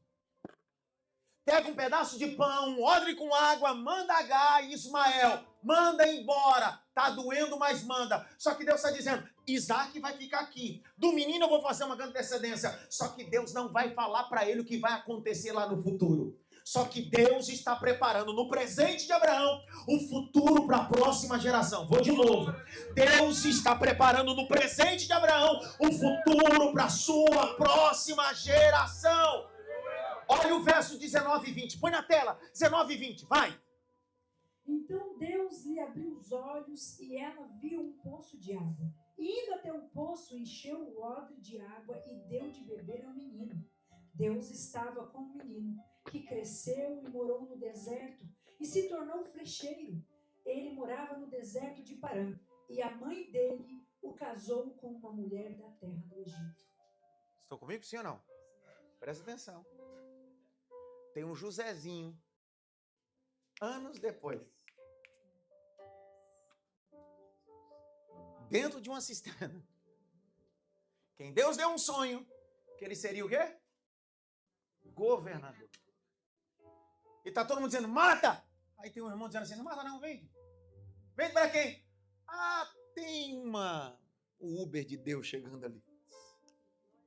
Pega um pedaço de pão, odre com água, manda Agar e Ismael, manda embora. Tá doendo, mas manda. Só que Deus está dizendo: Isaac vai ficar aqui. Do menino eu vou fazer uma grande descendência. Só que Deus não vai falar para ele o que vai acontecer lá no futuro. Só que Deus está preparando no presente de Abraão o futuro para a próxima geração. Vou de novo. Deus está preparando no presente de Abraão o futuro para a sua próxima geração. Olha o verso 19 e 20. Põe na tela. 19 e 20. Vai. Então Deus lhe abriu os olhos e ela viu um poço de água. E indo até o poço, encheu o odre de água e deu de beber ao menino. Deus estava com o menino, que cresceu e morou no deserto e se tornou flecheiro. Ele morava no deserto de Parã e a mãe dele o casou com uma mulher da terra do Egito. Estão comigo, sim ou não? Presta atenção. Tem um Josézinho, anos depois, dentro de uma cisterna. Quem Deus deu um sonho, que ele seria o quê? Governador. E tá todo mundo dizendo: mata! Aí tem um irmão dizendo assim: não mata não, vem. Vem para quem? Ah, tem o Uber de Deus chegando ali.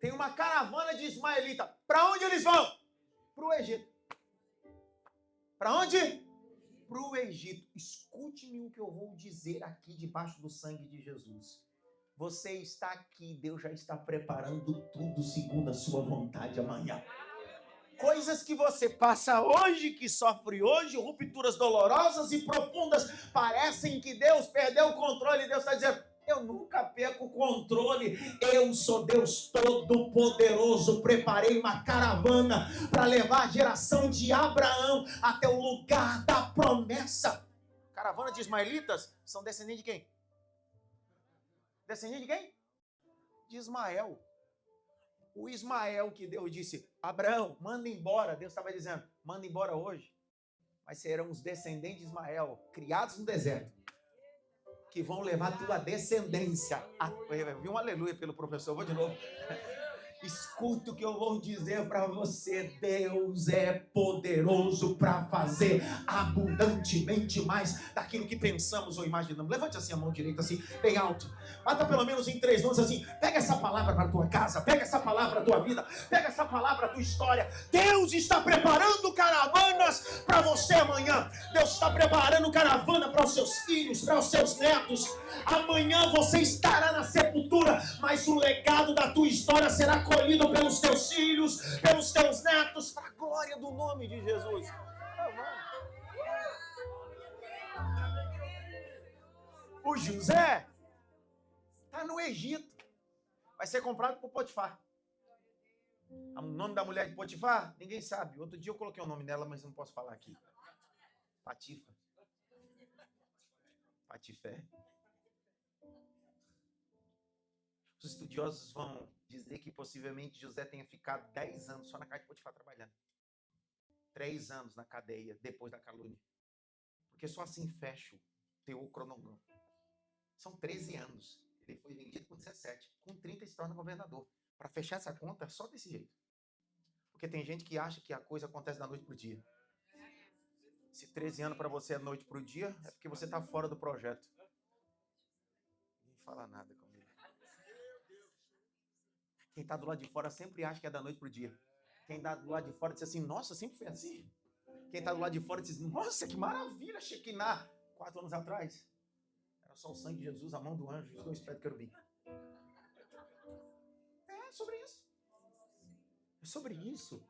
Tem uma caravana de ismaelita. Para onde eles vão? Para o Egito. Para onde? Para o Egito. Escute-me o que eu vou dizer aqui debaixo do sangue de Jesus. Você está aqui, Deus já está preparando tudo segundo a sua vontade amanhã. Coisas que você passa hoje, que sofre hoje, rupturas dolorosas e profundas, parecem que Deus perdeu o controle. Deus está dizendo: Eu nunca perco o controle. Eu sou Deus Todo-Poderoso. Preparei uma caravana para levar a geração de Abraão até o lugar da promessa. Caravana de ismaelitas são descendentes de quem? Descendente de quem? De Ismael. O Ismael que Deus disse, Abraão, manda embora. Deus estava dizendo, manda embora hoje. Mas serão os descendentes de Ismael, criados no deserto, que vão levar tua descendência. Eu vi um aleluia pelo professor, vou de novo. Escuta o que eu vou dizer para você. Deus é poderoso para fazer abundantemente mais daquilo que pensamos ou imaginamos. Levante assim a mão direita, assim, bem alto. Bata pelo menos em 3 mãos assim. Pega essa palavra para a tua casa. Pega essa palavra para a tua vida. Pega essa palavra para a tua história. Deus está preparando caravanas para você amanhã. Deus está preparando caravana para os seus filhos, para os seus netos. Amanhã você estará na sepultura, mas o legado da tua história será colhido pelos teus filhos, pelos teus netos, para a glória do nome de Jesus. O José está no Egito, vai ser comprado por Potifar. O nome da mulher de Potifar, ninguém sabe. Outro dia eu coloquei o nome dela, mas não posso falar aqui. Patifa. Patifé. Os estudiosos vão dizer que possivelmente José tenha ficado 10 anos só na casa de Potifar trabalhando. 3 anos na cadeia, depois da calúnia. Porque só assim fecha o teu cronograma. São 13 anos. Ele foi vendido com 17. Com 30 se torna governador. Para fechar essa conta, só desse jeito. Porque tem gente que acha que a coisa acontece da noite para o dia. Se 13 anos para você é noite para o dia, é porque você está fora do projeto. Ninguém fala nada comigo. Quem está do lado de fora sempre acha que é da noite para o dia. Quem está do lado de fora diz assim, nossa, sempre foi assim. Quem está do lado de fora diz, nossa, que maravilha, Shekinah. 4 anos atrás, era só o sangue de Jesus, a mão do anjo e os 2 pés do querubim. É sobre isso. É sobre isso.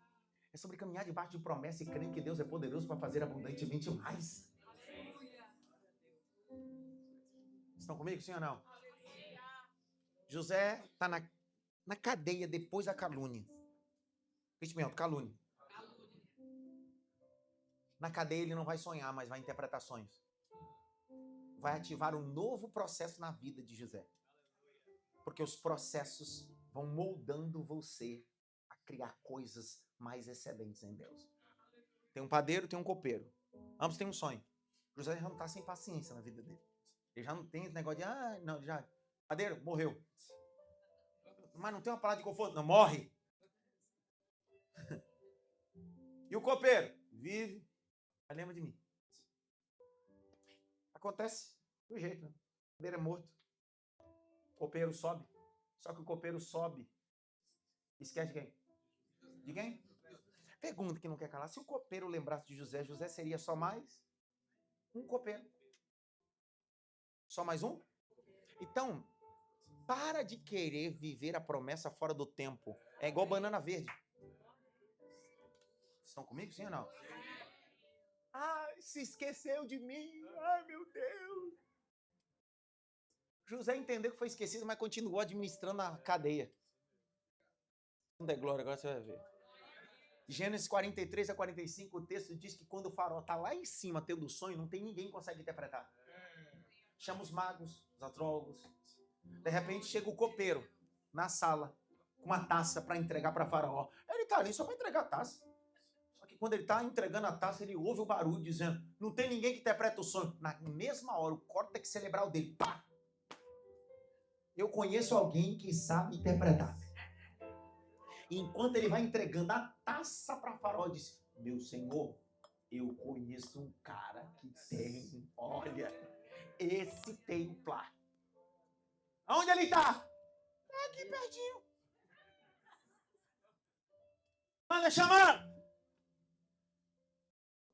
É sobre caminhar debaixo de promessa e crer que Deus é poderoso para fazer abundantemente mais. Estão comigo, sim ou não? José está na cadeia depois da calúnia. Vixe, meu, calúnia. Na cadeia ele não vai sonhar, mas vai interpretar sonhos. Vai ativar um novo processo na vida de José. Porque os processos vão moldando você a criar coisas mais excelentes em Deus. Tem um padeiro, tem um copeiro. Ambos têm um sonho. José já não está sem paciência na vida dele. Ele já não tem esse negócio de, não, já. Padeiro, morreu. Mas não tem uma palavra de conforto, não, morre. E o copeiro? Vive. Mas lembra de mim. Acontece do jeito, né? O padeiro é morto. O copeiro sobe. Só que o copeiro sobe. Esquece de quem? De quem? Pergunta que não quer calar. Se o copeiro lembrasse de José, José seria só mais um copeiro. Só mais um? Então, para de querer viver a promessa fora do tempo. É igual banana verde. Estão comigo, sim ou não? Ai, se esqueceu de mim. Ai, meu Deus. José entendeu que foi esquecido, mas continuou administrando a cadeia. Não dê glória, agora você vai ver. Gênesis 43 a 45, o texto diz que quando o faraó está lá em cima tendo sonho, não tem ninguém que consegue interpretar. Chama os magos, os astrólogos. De repente chega o copeiro na sala com uma taça para entregar para faraó. Ele está ali só para entregar a taça. Só que quando ele está entregando a taça, ele ouve o barulho dizendo, não tem ninguém que interpreta o sonho. Na mesma hora, o córtex cerebral dele, pá! Eu conheço alguém que sabe interpretar. E enquanto ele vai entregando a taça para faraó, ele diz, meu senhor, eu conheço um cara que tem, olha, esse tem um plá. Aonde ele está? É aqui pertinho. Manda chamar.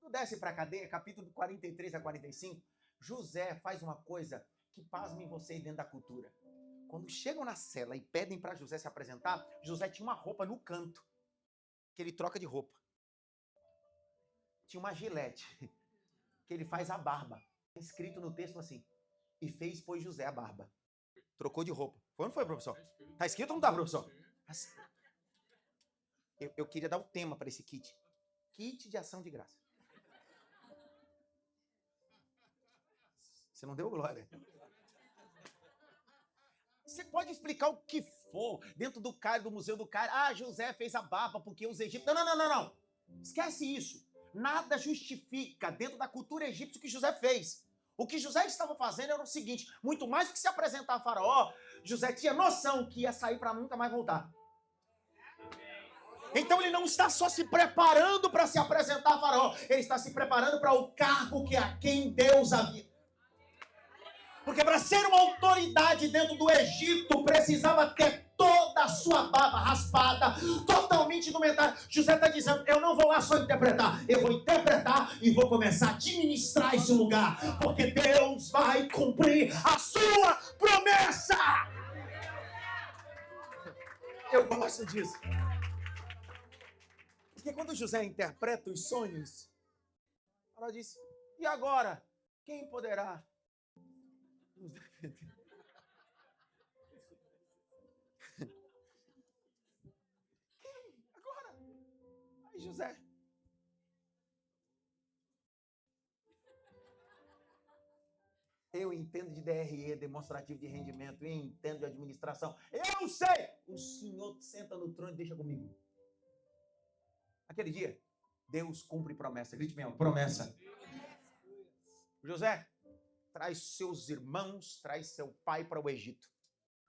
Quando desce para a cadeia, capítulo 43 a 45, José faz uma coisa que pasmem vocês dentro da cultura. Quando chegam na cela e pedem para José se apresentar, José tinha uma roupa no canto, que ele troca de roupa. Tinha uma gilete, que ele faz a barba. Escrito no texto assim, e fez, pois, José a barba. Trocou de roupa. Foi ou não foi, professor? Tá escrito ou não tá, professor? Assim. Eu queria dar o tema para esse kit. Kit de ação de graça. Você não deu glória. Você pode explicar o que for dentro do Cairo, do Museu do Cairo. Ah, José fez a barba porque os egípcios... Não. Esquece isso. Nada justifica dentro da cultura egípcia o que José fez. O que José estava fazendo era o seguinte, muito mais do que se apresentar a Faraó, José tinha noção que ia sair para nunca mais voltar. Então ele não está só se preparando para se apresentar a Faraó, ele está se preparando para o cargo que a quem Deus havia. Porque para ser uma autoridade dentro do Egito, precisava ter toda a sua barba raspada, totalmente indumentária. José está dizendo, eu não vou lá só interpretar, eu vou interpretar e vou começar a administrar esse lugar, porque Deus vai cumprir a sua promessa. Eu gosto disso. Porque quando José interpreta os sonhos, ela disse, e agora? Quem poderá nos defender? Agora? Aí José. Eu entendo de DRE, demonstrativo de rendimento, eu entendo de administração. Eu sei! O senhor senta no trono e deixa comigo. Aquele dia, Deus cumpre promessa. Grite bem, promessa. José, traz seus irmãos, traz seu pai para o Egito.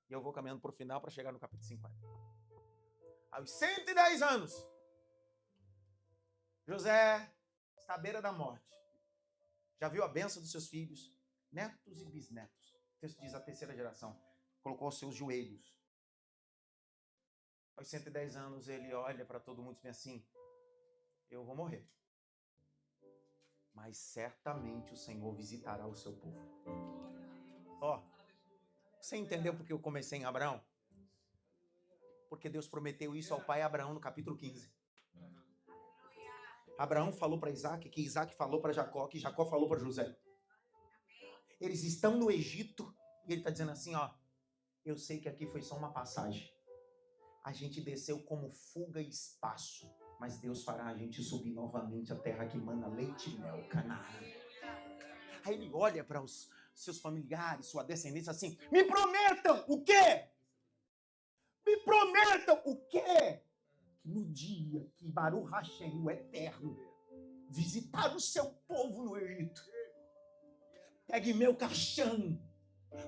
E eu vou caminhando para o final para chegar no capítulo 50. Aos 110 anos, José está à beira da morte. Já viu a bênção dos seus filhos, netos e bisnetos. O texto diz a terceira geração. Colocou os seus joelhos. Aos 110 anos, ele olha para todo mundo e diz assim, eu vou morrer. Mas certamente o Senhor visitará o seu povo. Ó, você entendeu porque eu comecei em Abraão? Porque Deus prometeu isso ao pai Abraão no capítulo 15. Abraão falou para Isaac, que Isaac falou para Jacó, que Jacó falou para José. Eles estão no Egito e ele está dizendo assim, ó, eu sei que aqui foi só uma passagem. A gente desceu como fuga e espaço. Mas Deus fará a gente subir novamente a terra que mana leite e mel, Canaã. Aí ele olha para os seus familiares, sua descendência assim, me prometam o quê? Me prometam o quê? Que no dia que Baruch Hashem, o Eterno, visitar o seu povo no Egito, pegue meu caixão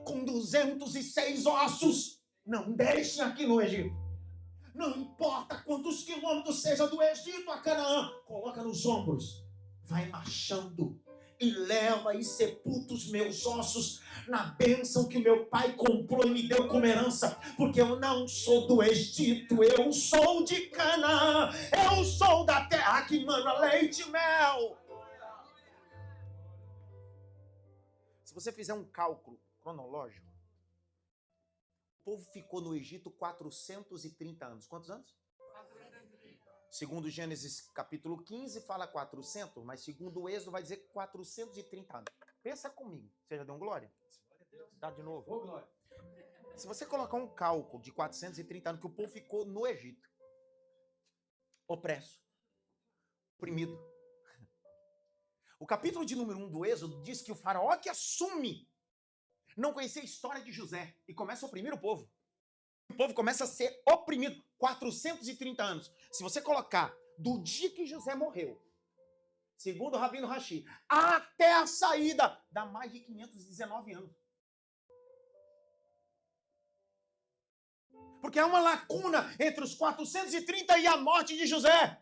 com 206 ossos, não deixem aqui no Egito. Não importa quantos quilômetros seja do Egito a Canaã, coloca nos ombros, vai marchando e leva e sepulta os meus ossos na bênção que meu pai comprou e me deu como herança, porque eu não sou do Egito, eu sou de Canaã, eu sou da terra que mana leite e mel. Se você fizer um cálculo cronológico, o povo ficou no Egito 430 anos. Quantos anos? 430. Segundo Gênesis capítulo 15 fala 400, mas segundo o Êxodo vai dizer 430 anos. Pensa comigo. Você já deu um glória? Dá de novo. Ô, glória. Se você colocar um cálculo de 430 anos que o povo ficou no Egito, opresso, oprimido. O capítulo de número 1 do Êxodo diz que o faraó que assume não conhecia a história de José e começa a oprimir o povo. O povo começa a ser oprimido 430 anos. Se você colocar do dia que José morreu, segundo o Rabino Rashi, até a saída, dá mais de 519 anos. Porque há uma lacuna entre os 430 e a morte de José.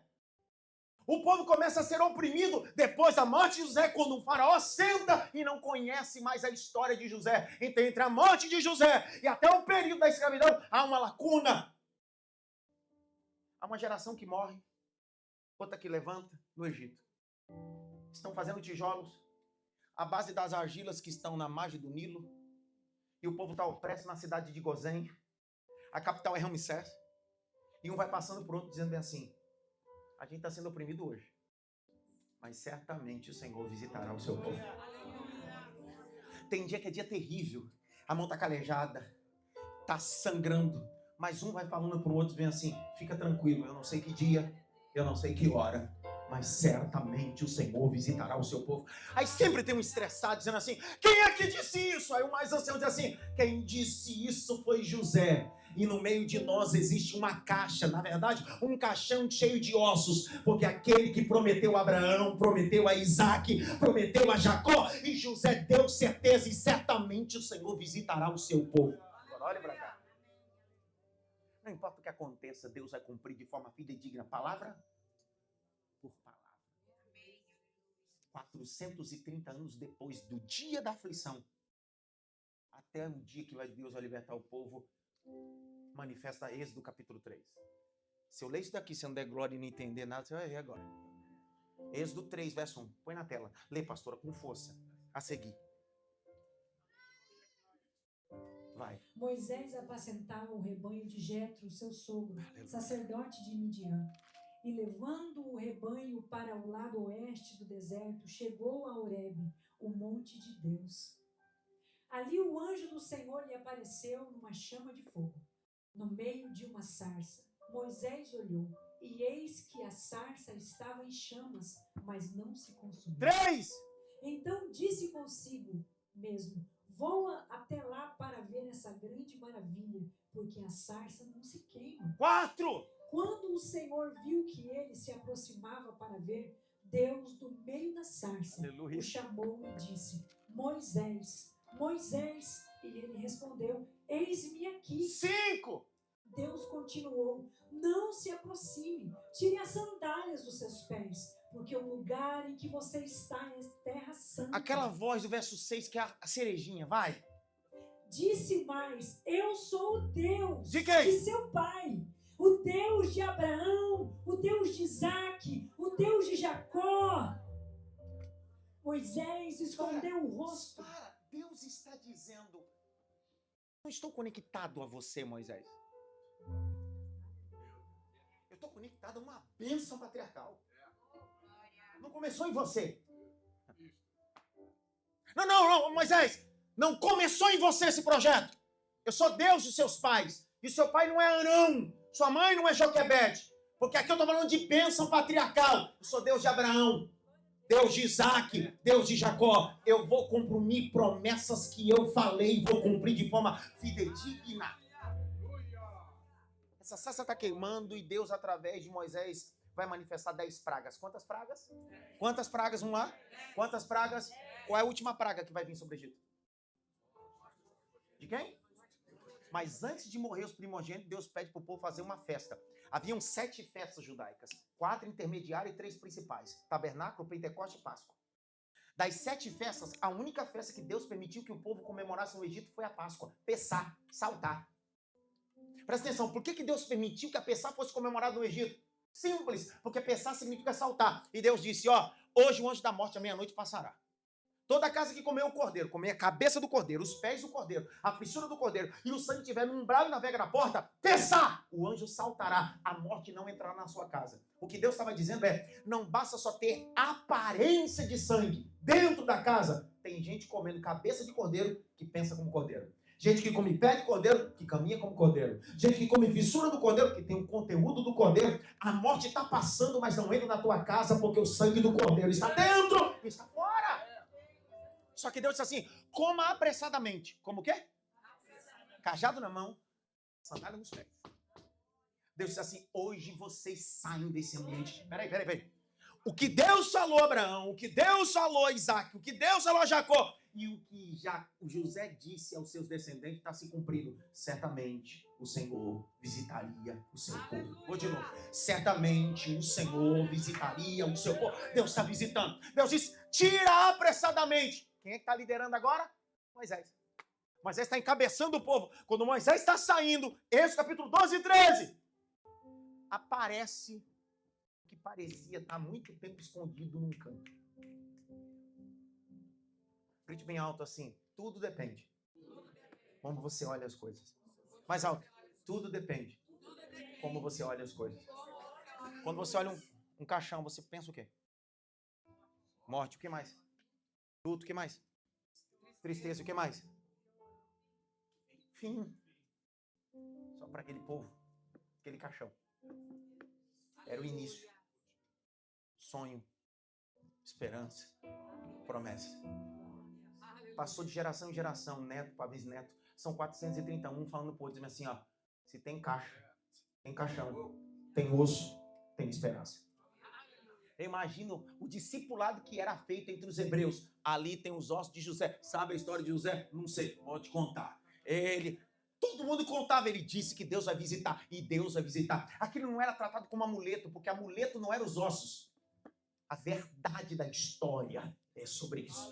O povo começa a ser oprimido depois da morte de José, quando o faraó senta e não conhece mais a história de José. Então, entre a morte de José e até o período da escravidão, há uma lacuna. Há uma geração que morre, outra que levanta no Egito. Estão fazendo tijolos à base das argilas que estão na margem do Nilo. E o povo está opresso na cidade de Gozém. A capital é Ramsés. E um vai passando por outro dizendo bem assim, a gente está sendo oprimido hoje, mas certamente o Senhor visitará o seu povo. Tem dia que é dia terrível, a mão está calejada, tá sangrando. Mas um vai falando pro outro, bem assim, fica tranquilo, eu não sei que dia, eu não sei que hora, mas certamente o Senhor visitará o seu povo. Aí sempre tem um estressado dizendo assim, quem é que disse isso? Aí o mais ancião diz assim, quem disse isso foi José. E no meio de nós existe uma caixa, na verdade, um caixão cheio de ossos, porque aquele que prometeu a Abraão, prometeu a Isaac, prometeu a Jacó, e José deu certeza, e certamente o Senhor visitará o seu povo. Agora olha para cá. Não importa o que aconteça, Deus vai cumprir de forma fidedigna, palavra por palavra. 430 anos depois do dia da aflição, até o dia que Deus vai libertar o povo, manifesta Êxodo capítulo 3. Se eu ler isso daqui, se eu não der glória e não entender nada, você vai ver agora. Êxodo 3, verso 1. Põe na tela. Lê, pastora, com força. A seguir. Vai. Moisés apacentava o rebanho de Jetro, seu sogro, Aleluia. sacerdote de Midian. E levando o rebanho para o lado oeste do deserto, chegou a Horebe, o monte de Deus. Ali o anjo do Senhor lhe apareceu numa chama de fogo, no meio de uma sarça. Moisés olhou, e eis que a sarça estava em chamas, mas não se consumiu. 3. Então disse consigo mesmo, voa até lá para ver essa grande maravilha, porque a sarça não se queima. 4. Quando o Senhor viu que ele se aproximava para ver, Deus, do meio da sarça, Aleluia. o chamou e disse, Moisés, Moisés. E ele respondeu, eis-me aqui. 5. Deus continuou, não se aproxime, tire as sandálias dos seus pés, porque o lugar em que você está é terra santa. Aquela voz do verso 6 que é a cerejinha, vai. Disse mais, eu sou o Deus De quem? de seu pai, o Deus de Abraão, o Deus de Isaac, o Deus de Jacó. Moisés escondeu o rosto. Para, Deus está dizendo, não estou conectado a você, Moisés. Eu estou conectado a uma bênção patriarcal. Não começou em você. Não, Moisés. Não começou em você esse projeto. Eu sou Deus dos seus pais. E seu pai não é Arão. Sua mãe não é Joquebede. Porque aqui eu estou falando de bênção patriarcal. Eu sou Deus de Abraão, Deus de Isaac, Deus de Jacó. Eu vou cumprir promessas que eu falei, vou cumprir de forma fidedigna. Essa sarça está queimando e Deus, através de Moisés, vai manifestar 10 pragas. Quantas pragas? Quantas pragas? Vamos lá? Quantas pragas? Qual é a última praga que vai vir sobre o Egito? De quem? Mas antes de morrer os primogênitos, Deus pede para o povo fazer uma festa. Haviam 7 festas judaicas, 4 intermediárias e 3 principais. Tabernáculo, Pentecoste e Páscoa. Das 7 festas, a única festa que Deus permitiu que o povo comemorasse no Egito foi a Páscoa. Pessá, saltar. Presta atenção, por que Deus permitiu que a Pessá fosse comemorada no Egito? Simples, porque Pessá significa saltar. E Deus disse, hoje o anjo da morte à meia-noite passará. Toda casa que comeu o cordeiro, comer a cabeça do cordeiro, os pés do cordeiro, a fissura do cordeiro, e o sangue estiver no umbral e na vega da porta, Pessá, o anjo saltará, a morte não entrará na sua casa. O que Deus estava dizendo é, não basta só ter aparência de sangue dentro da casa. Tem gente comendo cabeça de cordeiro que pensa como cordeiro. Gente que come pé de cordeiro, que caminha como cordeiro. Gente que come fissura do cordeiro, que tem o conteúdo do cordeiro. A morte está passando, mas não entra na tua casa, porque o sangue do cordeiro está dentro e está fora. Só que Deus disse assim, coma apressadamente. Como o quê? Cajado na mão, sandália nos pés. Deus disse assim, hoje vocês saem desse ambiente. Peraí. O que Deus falou a Abraão, o que Deus falou a Isaac, o que Deus falou a Jacó, e o que o José disse aos seus descendentes está se cumprindo. Certamente o Senhor visitaria o seu povo. Vou de novo. Certamente o Senhor visitaria o seu povo. Deus está visitando. Deus disse, tira apressadamente. Quem é que está liderando agora? Moisés. Moisés está encabeçando o povo. Quando Moisés está saindo, Êxodo capítulo 12 e 13, aparece o que parecia estar há muito tempo escondido num canto. Grite bem alto assim, tudo depende. Como você olha as coisas. Mais alto, tudo depende. Como você olha as coisas. Quando você olha um caixão, você pensa o quê? Morte, o que mais? Luto, o que mais? Tristeza, o que mais? Fim. para aquele povo, aquele caixão. Era o início. Sonho, esperança, promessa. Passou de geração em geração, neto para bisneto. São 431 falando pro outro, dizendo assim, ó, se tem caixa, tem caixão, tem osso, tem esperança. Eu imagino o discipulado que era feito entre os hebreus. Ali tem os ossos de José. Sabe a história de José? Não sei, vou te contar. Todo mundo contava, ele disse que Deus vai visitar, e Deus vai visitar. Aquilo não era tratado como amuleto, porque amuleto não era os ossos. A verdade da história é sobre isso.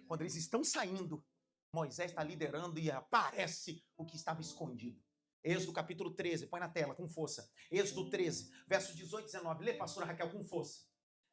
Quando eles estão saindo, Moisés está liderando e aparece o que estava escondido. Êxodo capítulo 13, põe na tela com força. Êxodo 13, versos 18 e 19. Lê, pastora Raquel, com força.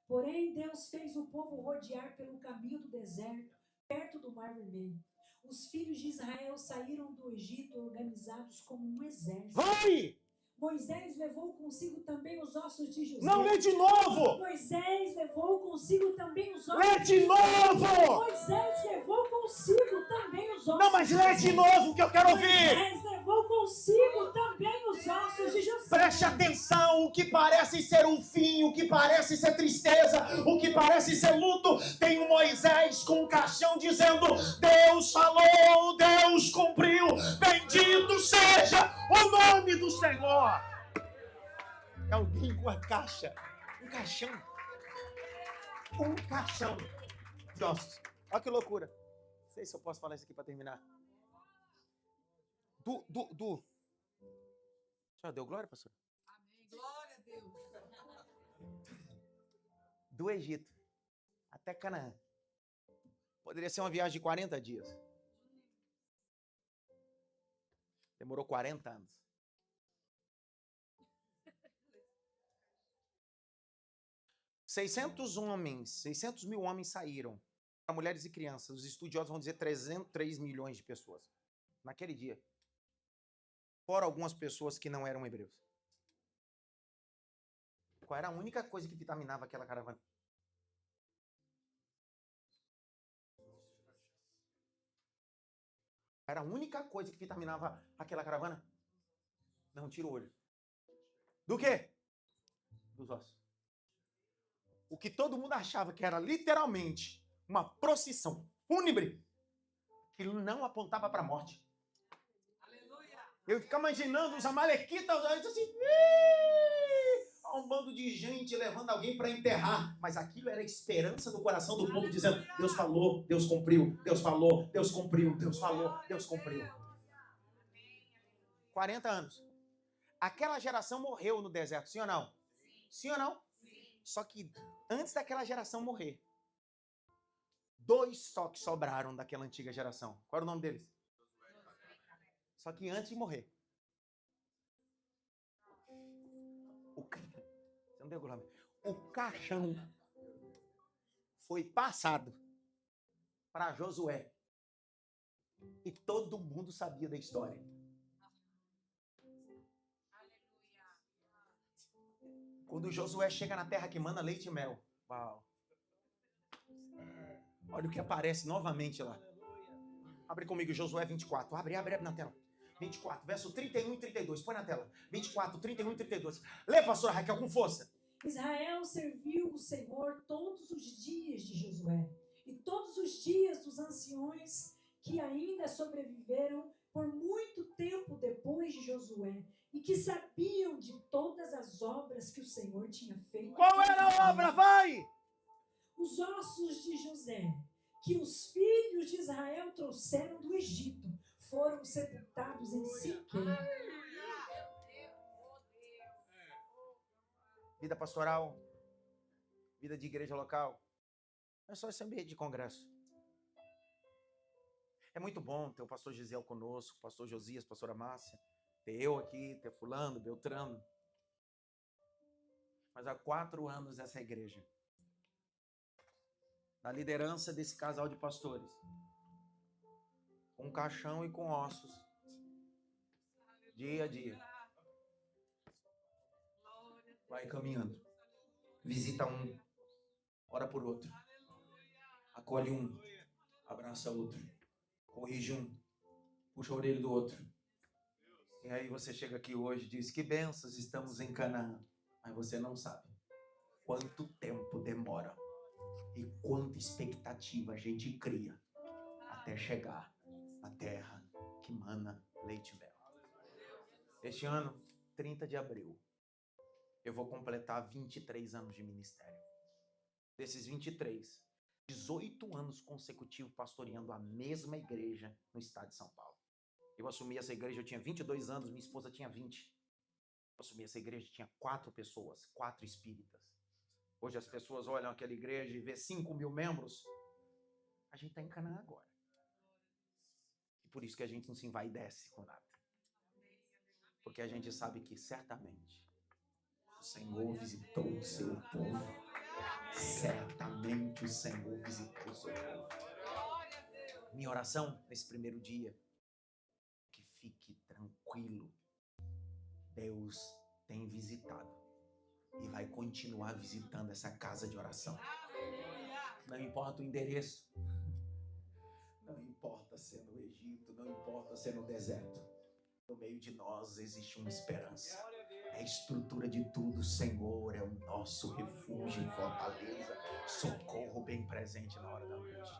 Porém, Deus fez o povo rodear pelo caminho do deserto, perto do Mar Vermelho. Os filhos de Israel saíram do Egito organizados como um exército. Vai! Moisés levou consigo também os ossos de José. Não, lê de novo! Moisés levou consigo também os ossos Lê de novo! Moisés levou consigo também os ossos. Não, mas lê de novo que eu quero ouvir! Moisés levou consigo também os ossos de José. Preste atenção, o que parece ser um fim, o que parece ser tristeza, o que parece ser luto, tem o Moisés com o caixão dizendo, Deus falou, Deus cumpriu, bendito seja o nome do Senhor. É alguém com a caixa, um caixão de ossos. Olha que loucura. Não sei se eu posso falar isso aqui para terminar. Já deu glória, pastor? Amém. Glória a Deus. Do Egito até Canaã. Poderia ser uma viagem de 40 dias. Demorou 40 anos. 600 mil homens saíram. Para mulheres e crianças. Os estudiosos vão dizer 3 milhões de pessoas. Naquele dia. Fora algumas pessoas que não eram hebreus. Qual era a única coisa que vitaminava aquela caravana? Era a única coisa que vitaminava aquela caravana? Não, tira o olho. Do quê? Dos ossos. O que todo mundo achava que era literalmente uma procissão fúnebre, aquilo não apontava para a morte. Eu ficava imaginando os amalequitas, assim, um bando de gente levando alguém para enterrar. Mas aquilo era a esperança do coração do povo, dizendo, Deus falou, Deus cumpriu, Deus falou, Deus cumpriu, Deus falou, Deus cumpriu. 40 anos. Aquela geração morreu no deserto, sim ou não? Sim ou não? Só que antes daquela geração morrer, 2 só que sobraram daquela antiga geração. Qual era o nome deles? Só que antes de morrer, o caixão foi passado para Josué. E todo mundo sabia da história. Quando Josué chega na terra que mana leite e mel. Uau. Olha o que aparece novamente lá. Abre comigo Josué 24. Abre na tela. 24, verso 31 e 32. Põe na tela. 24, 31 e 32. Lê, pastora Raquel, com força. Israel serviu o Senhor todos os dias de Josué e todos os dias dos anciões que ainda sobreviveram por muito tempo depois de Josué e que sabiam de todas as obras que o Senhor tinha feito. Qual era a obra? Vai! Os ossos de José, que os filhos de Israel trouxeram do Egito, foram sepultados em Siquém. Vida pastoral, vida de igreja local, não é só esse ambiente de congresso. É muito bom ter o pastor Gisel conosco, o pastor Josias, a pastora Márcia, ter eu aqui, ter fulano, Beltrano. Mas há 4 anos essa igreja, na liderança desse casal de pastores, com caixão e com ossos, dia a dia, vai caminhando, visita um, ora por outro, acolhe um, abraça outro, corrige um, puxa a orelha do outro, E aí você chega aqui hoje e diz, que bênçãos, estamos em Canaã. Mas você não sabe quanto tempo demora e quanta expectativa a gente cria até chegar à terra que mana leite e mel. Este ano, 30 de abril, eu vou completar 23 anos de ministério. Desses 23, 18 anos consecutivos pastoreando a mesma igreja no estado de São Paulo. Eu assumi essa igreja, eu tinha 22 anos, minha esposa tinha 20. Eu assumi essa igreja, tinha 4 pessoas, 4 espíritas. Hoje as pessoas olham aquela igreja e vê 5.000 membros. A gente está em Canaã agora. E por isso que a gente não se envaidece com nada. Porque a gente sabe que certamente o Senhor visitou o seu povo. Certamente o Senhor visitou o seu povo. Minha oração nesse primeiro dia, que fique tranquilo. Deus tem visitado e vai continuar visitando essa casa de oração. Não importa o endereço, não importa ser no Egito, não importa ser no deserto. No meio de nós existe uma esperança. É a estrutura de tudo, Senhor, é o nosso refúgio e fortaleza, socorro bem presente na hora da noite.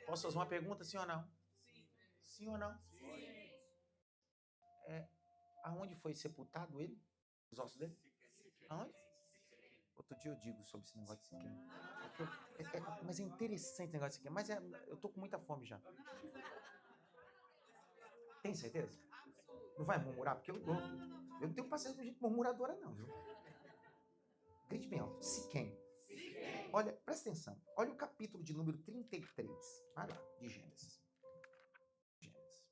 Posso fazer uma pergunta, sim ou não? Sim ou não? Aonde foi sepultado ele? Os ossos dele? Aonde? Outro dia eu digo sobre esse negócio de Siquém. Mas é interessante esse negócio de Siquém. Mas eu tô com muita fome já. Tem certeza? Não vai murmurar? Porque eu não tenho paciência com gente murmuradora, não, viu? Grite bem alto. Siquém. Olha, presta atenção. Olha o capítulo de número 33. Vai lá, de Gênesis. Gênesis.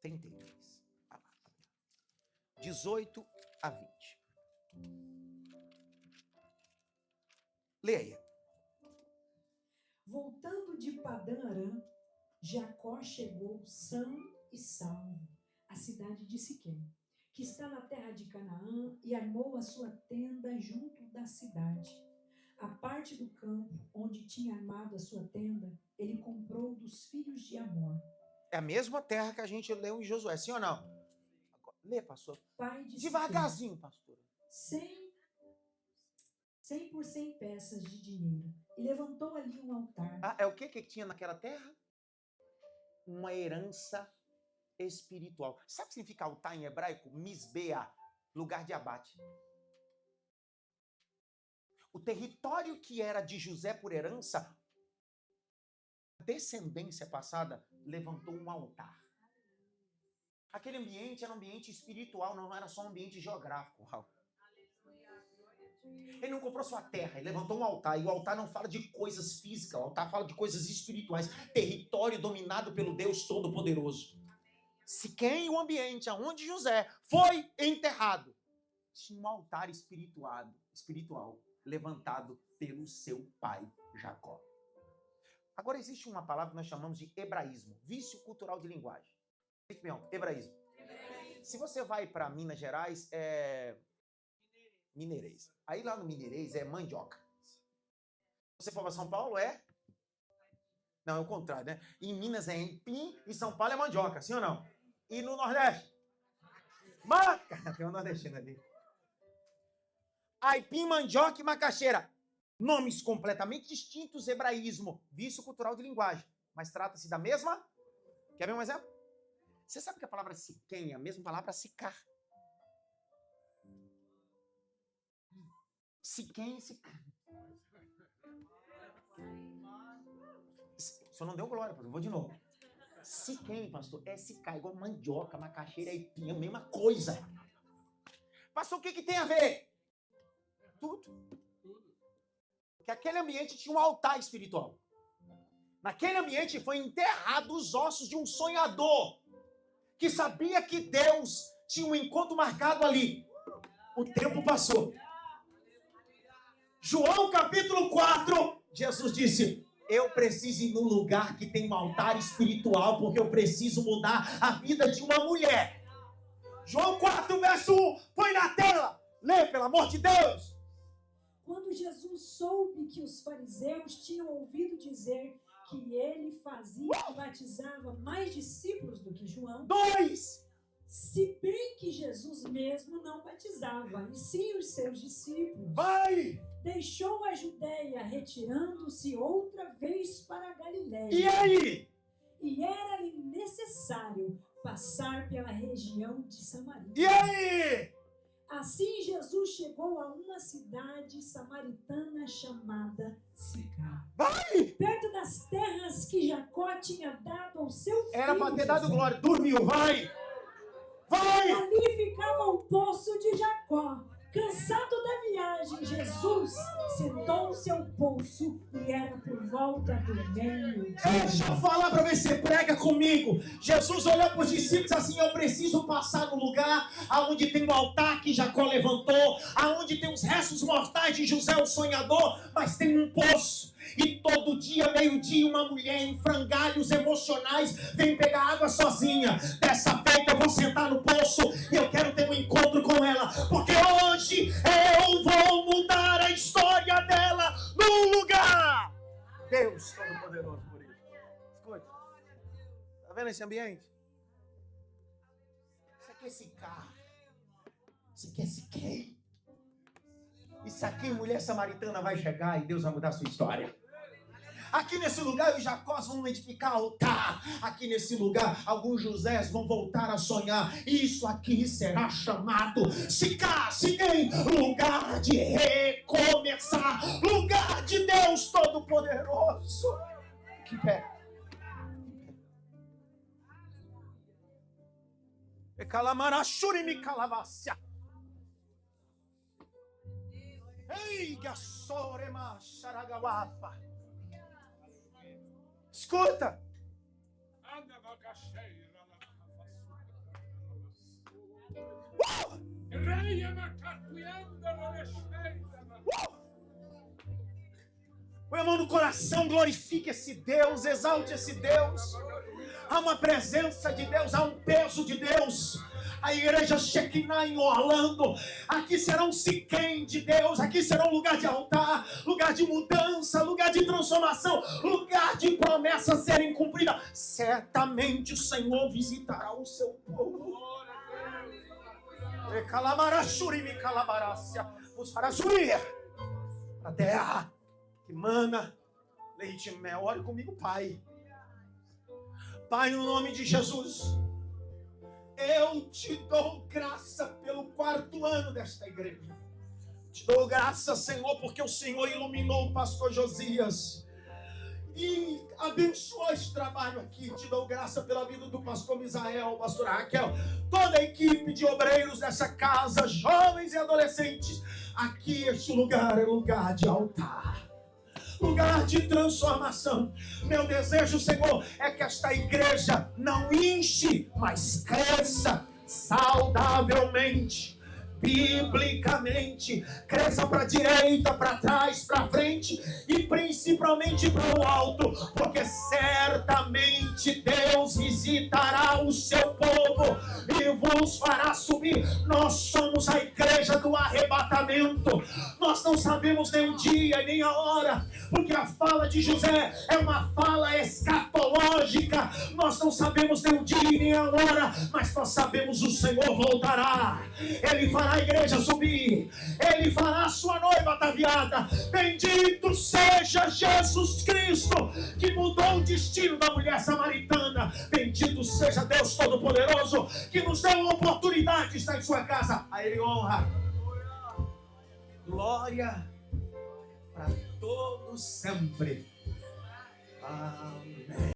33. Vai lá. 18 a 20. Leia aí. Voltando de Padã Arã, Jacó chegou são e salvo à cidade de Siquém, que está na terra de Canaã, e armou a sua tenda junto da cidade. A parte do campo onde tinha armado a sua tenda, ele comprou dos filhos de Amor. É a mesma terra que a gente leu em Josué, sim ou não? Agora, lê, pastor. Pai de Devagarzinho, pastor. 100 por 100 peças de dinheiro, e levantou ali um altar. É o que tinha naquela terra? Uma herança espiritual. Sabe o que significa altar em hebraico? Misbeah, lugar de abate. O território que era de José por herança, a descendência passada levantou um altar. Aquele ambiente era um ambiente espiritual, não era só um ambiente geográfico. Ele não comprou sua terra, ele levantou um altar. E o altar não fala de coisas físicas, o altar fala de coisas espirituais. Território dominado pelo Deus Todo-Poderoso. Siquém, o ambiente onde José foi enterrado, tinha um altar espiritual levantado pelo seu pai, Jacó. Agora existe uma palavra que nós chamamos de hebraísmo, vício cultural de linguagem. Hebraísmo. Se você vai para Minas Gerais, é mineirês. Aí lá no mineirês é mandioca. Se você for para São Paulo, não, é o contrário, né? Em Minas é empim e São Paulo é mandioca, sim ou não? E no Nordeste? Maca! Tem um nordestino ali. Aipim, mandioca e macaxeira. Nomes completamente distintos, hebraísmo, vício cultural de linguagem. Mas trata-se da mesma? Quer ver um exemplo? Você sabe que a palavra Siquém é a mesma palavra sicar. Siquém e sicar. O senhor não deu glória, pastor. Vou de novo. Siquém, pastor, é sicar, igual mandioca, macaxeira, aipim, a mesma coisa. Pastor, o que tem a ver? Tudo. Porque aquele ambiente tinha um altar espiritual. Naquele ambiente foi enterrado os ossos de um sonhador que sabia que Deus tinha um encontro marcado ali. O tempo passou. João capítulo 4, Jesus disse: eu preciso ir num lugar que tem um altar espiritual, porque eu preciso mudar a vida de uma mulher. João 4, verso 1, põe na tela. Lê, pelo amor de Deus. Quando Jesus soube que os fariseus tinham ouvido dizer que ele fazia e batizava mais discípulos do que João. 2. Se bem que Jesus mesmo não batizava, e sim os seus discípulos. Vai! Deixou a Judéia, retirando-se outra vez para a Galiléia. E aí? E era-lhe necessário passar pela região de Samaria. E aí? Assim Jesus chegou a uma cidade samaritana chamada Sicar. Vai! Perto das terras que Jacó tinha dado ao seu filho. Era para ter dado José. glória. Dormiu, vai! Vai! Ali ficava o poço de Jacó. Cansado da viagem, Jesus sentou-se ao poço e era por volta do meio-dia. Deixa eu falar para ver se você prega comigo. Jesus olhou para os discípulos assim: eu preciso passar no lugar aonde tem o altar que Jacó levantou, aonde tem os restos mortais de José o sonhador, mas tem um poço. E todo dia, meio-dia, uma mulher em frangalhos emocionais vem pegar água sozinha. Dessa feita eu vou sentar no poço e eu quero ter um encontro com ela, porque hoje eu vou mudar a história dela num lugar. Deus Todo-Poderoso por isso. Escute. Tá vendo esse ambiente? Isso aqui é Sicar. Isso aqui é Siquém. Isso aqui, mulher samaritana vai chegar e Deus vai mudar a sua história. Aqui nesse lugar, os Jacós vão edificar altar. Aqui nesse lugar, alguns Josés vão voltar a sonhar. Isso aqui será chamado Sicar, Siquém, lugar de recomeçar, lugar de Deus Todo-Poderoso. Que pé. E calamarachuri me calavácia. Ei, gassorema xaragawafa. Escuta. Põe a mão no coração, glorifique esse Deus, exalte esse Deus. Há uma presença de Deus, há um peso de Deus. A igreja Shekinah em Orlando, aqui será um Siquém de Deus, aqui será um lugar de altar, lugar de mudança, lugar de transformação, lugar de promessas serem cumpridas. Certamente o Senhor visitará o seu povo. Vos fará subir a terra que mana leite e mel. Ore comigo, Pai. Pai, no nome de Jesus, eu te dou graça pelo 4º ano desta igreja. Te dou graça, Senhor, porque o Senhor iluminou o pastor Josias e abençoou esse trabalho aqui. Te dou graça pela vida do pastor Misael, pastora Raquel, toda a equipe de obreiros dessa casa, jovens e adolescentes. Aqui este lugar é lugar de altar, lugar de transformação. Meu desejo, Senhor, é que esta igreja não enche, mas cresça saudavelmente, biblicamente, cresça para a direita, para trás, para frente e principalmente para o alto, porque certamente Deus visitará o seu povo e vos fará subir. Nós somos a igreja do arrebatamento. Nós não sabemos nem o dia nem a hora, porque a fala de José é uma fala escatológica. Nós não sabemos nem o dia nem a hora, mas nós sabemos o Senhor voltará. Ele fará a igreja subir, Ele fará a sua noiva ataviada. Bendito seja Jesus Cristo, que mudou o destino da mulher samaritana. Bendito seja Deus Todo-Poderoso, que nos deu a oportunidade de estar em sua casa. A Ele honra, glória para todos sempre. Amém.